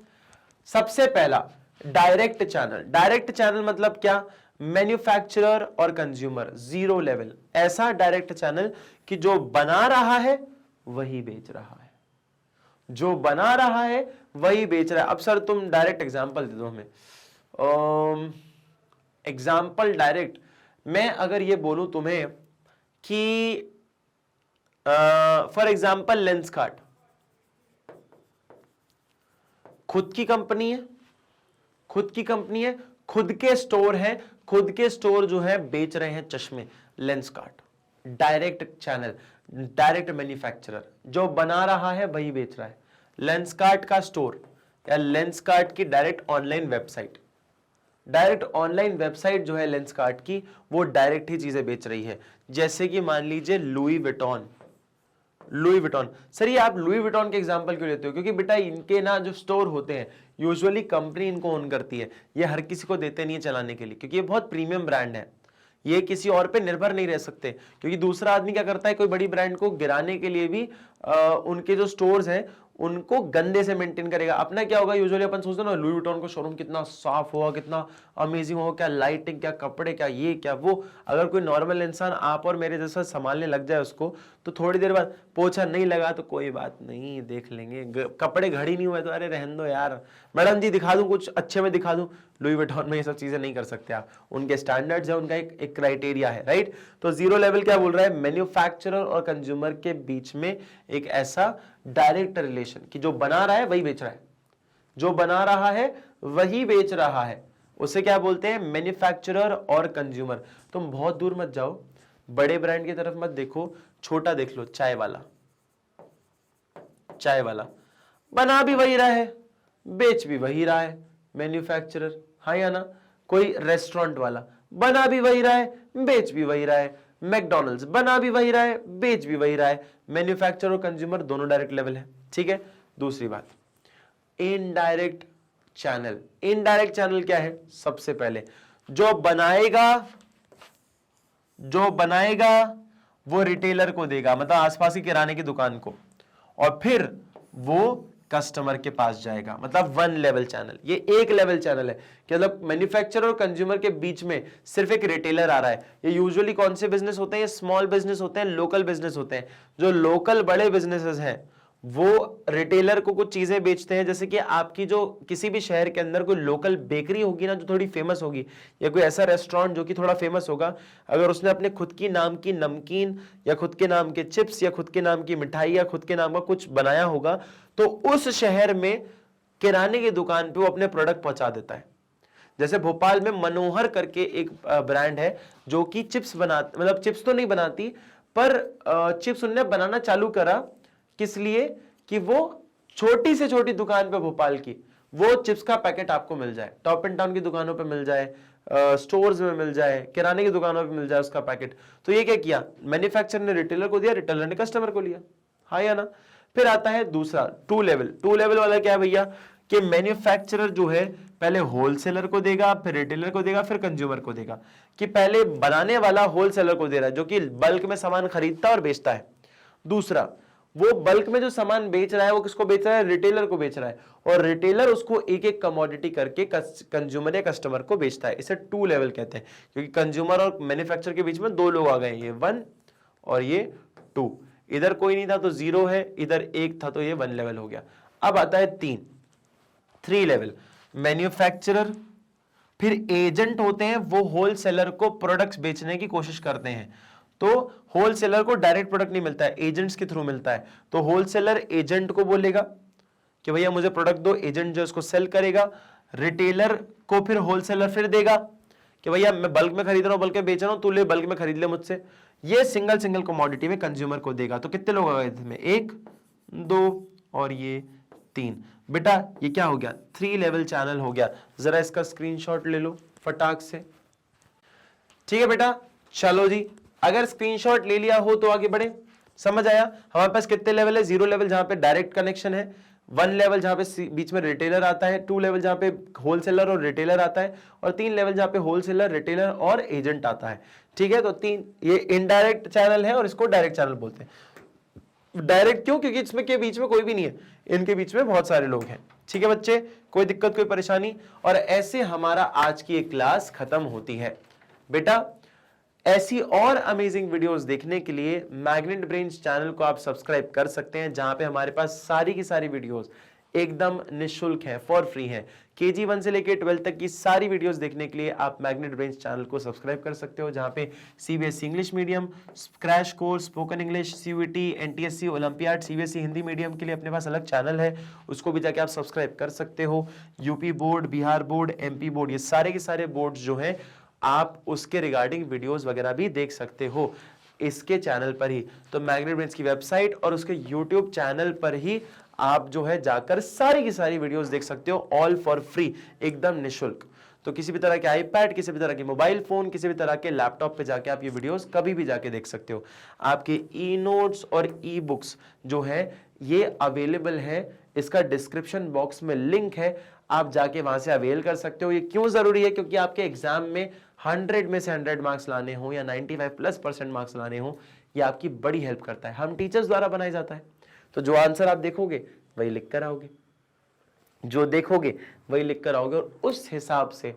सबसे पहला डायरेक्ट चैनल। डायरेक्ट चैनल मतलब क्या, मैन्युफैक्चरर और कंज्यूमर जीरो लेवल, ऐसा डायरेक्ट चैनल कि जो बना रहा है वही बेच रहा है, जो बना रहा है वही बेच रहा है। अब सर तुम डायरेक्ट एग्जांपल दे दो हमें। एग्जाम्पल डायरेक्ट, मैं अगर ये बोलूं तुम्हें कि फॉर एग्जाम्पल लेंसकार्ट खुद की कंपनी है, खुद की कंपनी है, खुद के स्टोर हैं, खुद के स्टोर जो है बेच रहे हैं चश्मे, Lenskart. Direct channel, direct manufacturer, जो बना रहा है वही बेच रहा है। लेंसकार्ट का स्टोर या लेंसकार्ट की direct online website, direct online website जो है लेंसकार्ट की, वो डायरेक्ट ही चीजें बेच रही है। जैसे कि मान लीजिए Louis Vuitton, Louis Vuitton. Sir ये आप लुई विटॉन के एग्जांपल क्यों लेते हो? क्योंकि बेटा इनके ना जो स्टोर होते हैं यूजुअली कंपनी इनको ओन करती है, ये हर किसी को देते नहीं है चलाने के लिए, क्योंकि ये बहुत प्रीमियम ब्रांड है, ये किसी और पे निर्भर नहीं रह सकते। क्योंकि दूसरा आदमी क्या करता है, कोई बड़ी ब्रांड को गिराने के लिए भी उनके जो स्टोर्स हैं उनको गंदे से मेंटेन करेगा। अपना क्या होगा, यूजुअली अपन सोचते हैं ना लुई विटॉन का शोरूम कितना साफ होगा, कितना अमेजिंग होगा, क्या लाइटिंग, क्या कपड़े, क्या ये क्या वो। अगर कोई नॉर्मल इंसान आप और मेरे जैसा संभालने लग जाए उसको, तो थोड़ी देर बाद पोछा नहीं लगा तो कोई बात नहीं, देख लेंगे, कपड़े घड़ी नहीं हुए तो अरे रहने दो यार, मैडम जी दिखा दूं कुछ अच्छे में दिखा दूं। लुई विटॉन में ये सब चीजें नहीं कर सकते आप, उनके स्टैंडर्ड्स है, उनका एक क्राइटेरिया है, राइट। तो जीरो लेवल क्या बोल रहा है, मैन्युफैक्चरर और कंज्यूमर के बीच में एक ऐसा डायरेक्ट रिलेशन कि जो बना रहा है वही बेच रहा है, जो बना रहा है वही बेच रहा है, उसे क्या बोलते हैं, मैन्युफैक्चरर और कंज्यूमर। तुम बहुत दूर मत जाओ, बड़े ब्रांड की तरफ मत देखो, छोटा देख लो, चाय वाला। चाय वाला बना भी वही रहा है, बेच भी वही रहा है, मैन्युफैक्चरर, हाँ या ना। कोई रेस्टोरेंट वाला बना भी वही रहा है, बेच भी वही रहा है। मैकडॉनल्ड्स बना भी वही रहा है, बेच भी वही रहा है। मैन्युफैक्चरर और कंज्यूमर दोनों डायरेक्ट लेवल है। ठीक है, दूसरी बात, इनडायरेक्ट चैनल। इनडायरेक्ट चैनल क्या है, सबसे पहले जो बनाएगा वो रिटेलर को देगा, मतलब आसपास की किराने की दुकान को, और फिर वो कस्टमर के पास जाएगा, मतलब वन लेवल चैनल। ये एक लेवल चैनल है कि मतलब मैन्युफैक्चरर और कंज्यूमर के बीच में सिर्फ एक रिटेलर आ रहा है। ये यूजुअली कौन से बिजनेस होते हैं, ये स्मॉल बिजनेस होते हैं, लोकल बिजनेस होते हैं। जो लोकल बड़े बिजनेसेस हैं वो रिटेलर को कुछ चीजें बेचते हैं, जैसे कि आपकी जो किसी भी शहर के अंदर कोई लोकल बेकरी होगी ना जो थोड़ी फेमस होगी, या कोई ऐसा रेस्टोरेंट जो कि थोड़ा फेमस होगा, अगर उसने अपने खुद की नाम की नमकीन या खुद के नाम के चिप्स या खुद के नाम की मिठाई या खुद के नाम का कुछ बनाया होगा, तो उस शहर में किराने की दुकान पे वो अपने प्रोडक्ट पहुंचा देता है। जैसे भोपाल में मनोहर करके एक ब्रांड है जो कि चिप्स बनाती, मतलब चिप्स तो नहीं बनाती पर चिप्स उन्होंने बनाना चालू करा, किस लिए कि वो छोटी से छोटी दुकान पे भोपाल की वो चिप्स का पैकेट आपको मिल जाए, टॉप एंड टाउन की दुकानों पे मिल जाए, स्टोर्स में मिल जाए, किराने की दुकानों पे मिल जाए उसका पैकेट। तो ये क्या किया, मैन्युफैक्चरर ने रिटेलर को दिया, रिटेलर ने कस्टमर को लिया, हाँ या ना। फिर आता है दूसरा टू लेवल। टू लेवल वाला क्या है भैया, कि मैन्युफैक्चरर जो है पहले होलसेलर को देगा, फिर रिटेलर को देगा, फिर कंज्यूमर को देगा। कि पहले बनाने वाला होलसेलर को दे रहा है जो कि बल्क में सामान खरीदता और बेचता है। दूसरा, वो बल्क में जो सामान बेच रहा है वो किसको बेच रहा है? रिटेलर को बेच रहा है, और रिटेलर उसको एक एक कमोडिटी करके कंज्यूमर या कस्टमर को बेचता है। इसे टू लेवल कहते हैं, क्योंकि कंज्यूमर और मैन्युफैक्चरर के बीच में दो लोग आ गए, ये 1 और ये 2। इधर कोई नहीं था तो 0 है, इधर 1 था तो ये 1 लेवल हो गया। अब आता है 3 लेवल, मैन्युफैक्चरर, फिर एजेंट होते हैं, वो होलसेलर को प्रोडक्ट्स बेचने की कोशिश करते हैं। तो होलसेलर को डायरेक्ट प्रोडक्ट नहीं मिलता है, एजेंट्स के थ्रू मिलता है। तो होलसेलर एजेंट को बोलेगा कि भैया मुझे प्रोडक्ट दो, एजेंट जो उसको सेल करेगा। रिटेलर को फिर होलसेलर फिर देगा कि भैया मैं बल्क में खरीद रहा हूं, बल्क में बेच रहा हूं, तू ले बल्क में खरीद ले मुझसे। ये सिंगल कमोडिटी में कंज्यूमर को देगा। तो कितने लोग आ गए इसमें? 1 2 और ये 3। बेटा ये क्या हो गया? 3 लेवल चैनल हो गया। जरा इसका स्क्रीनशॉट ले लो फटाक से। ठीक है बेटा, चलो जी, अगर स्क्रीनशॉट ले लिया हो तो आगे बढ़े। समझ आया? हमारे पास कितने लेवल है? 0 लेवल जहां पे डायरेक्ट कनेक्शन है, 1 लेवल जहां पे बीच में रिटेलर आता है, 2 लेवल जहां पे होलसेलर और रिटेलर आता है, और 3 लेवल जहां पे होलसेलर, रिटेलर और एजेंट आता है। ठीक है, तो 3 ये इनडायरेक्ट चैनल है और इसको डायरेक्ट चैनल बोलते हैं। डायरेक्ट क्यों? क्योंकि इसमें के बीच में कोई भी नहीं है, इनके बीच में बहुत सारे लोग हैं। ठीक है बच्चे, कोई दिक्कत कोई परेशानी? और ऐसे हमारा आज की एक क्लास खत्म होती है। बेटा ऐसी और अमेजिंग वीडियोस देखने के लिए मैग्नेट ब्रेन्स चैनल को आप सब्सक्राइब कर सकते हैं, जहां पे हमारे पास सारी की सारी वीडियोस एकदम निःशुल्क है, फॉर फ्री है। KG 1 से लेकर 12 तक की सारी वीडियोस देखने के लिए आप मैग्नेट ब्रेन्स चैनल को सब्सक्राइब कर सकते हो, जहां पे CBSE English medium, crash course, spoken English, CUET, NTSC, olympiad, CBSE Hindi medium के लिए अपने पास अलग चैनल है, उसको भी जाके आप सब्सक्राइब कर सकते हो। UP board, Bihar board, MP board, ये सारे के सारे बोर्ड जो है आप उसके रिगार्डिंग वीडियोस वगैरह भी देख सकते हो इसके चैनल पर ही। तो मैग्नेट ब्रेन्स की वेबसाइट और उसके यूट्यूब चैनल पर ही आप जो है जाकर सारी की सारी वीडियोस देख सकते हो, ऑल फॉर फ्री, एकदम निःशुल्क। तो किसी भी तरह के आईपैड, किसी भी तरह के मोबाइल फोन, किसी भी तरह के लैपटॉप पे जाके आप ये वीडियोस कभी भी जाके देख सकते हो। आपके ई नोट्स और ई बुक्स जो है ये अवेलेबल है, इसका डिस्क्रिप्शन बॉक्स में लिंक है, आप जाके वहां से अवेल कर सकते हो। ये क्यों जरूरी है? क्योंकि आपके एग्जाम में 100 में से 100 मार्क्स लाने हो या 95+ मार्क्स लाने हो, ये आपकी बड़ी हेल्प करता है। हम टीचर्स द्वारा बनाया जाता है, तो जो आंसर आप देखोगे वही लिख कर आओगे, जो देखोगे वही लिख कर आओगे, और उस हिसाब से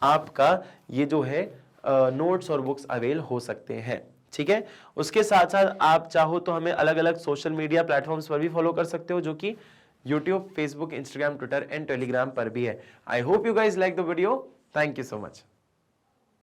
आपका ये जो है नोट्स और बुक्स अवेल हो सकते हैं। ठीक है, उसके साथ साथ आप चाहो तो हमें अलग अलग सोशल मीडिया प्लेटफॉर्म्स पर भी फॉलो कर सकते हो, जो कि YouTube, Facebook, Instagram, Twitter and Telegram पर भी है। I hope you guys like the video. Thank you so much.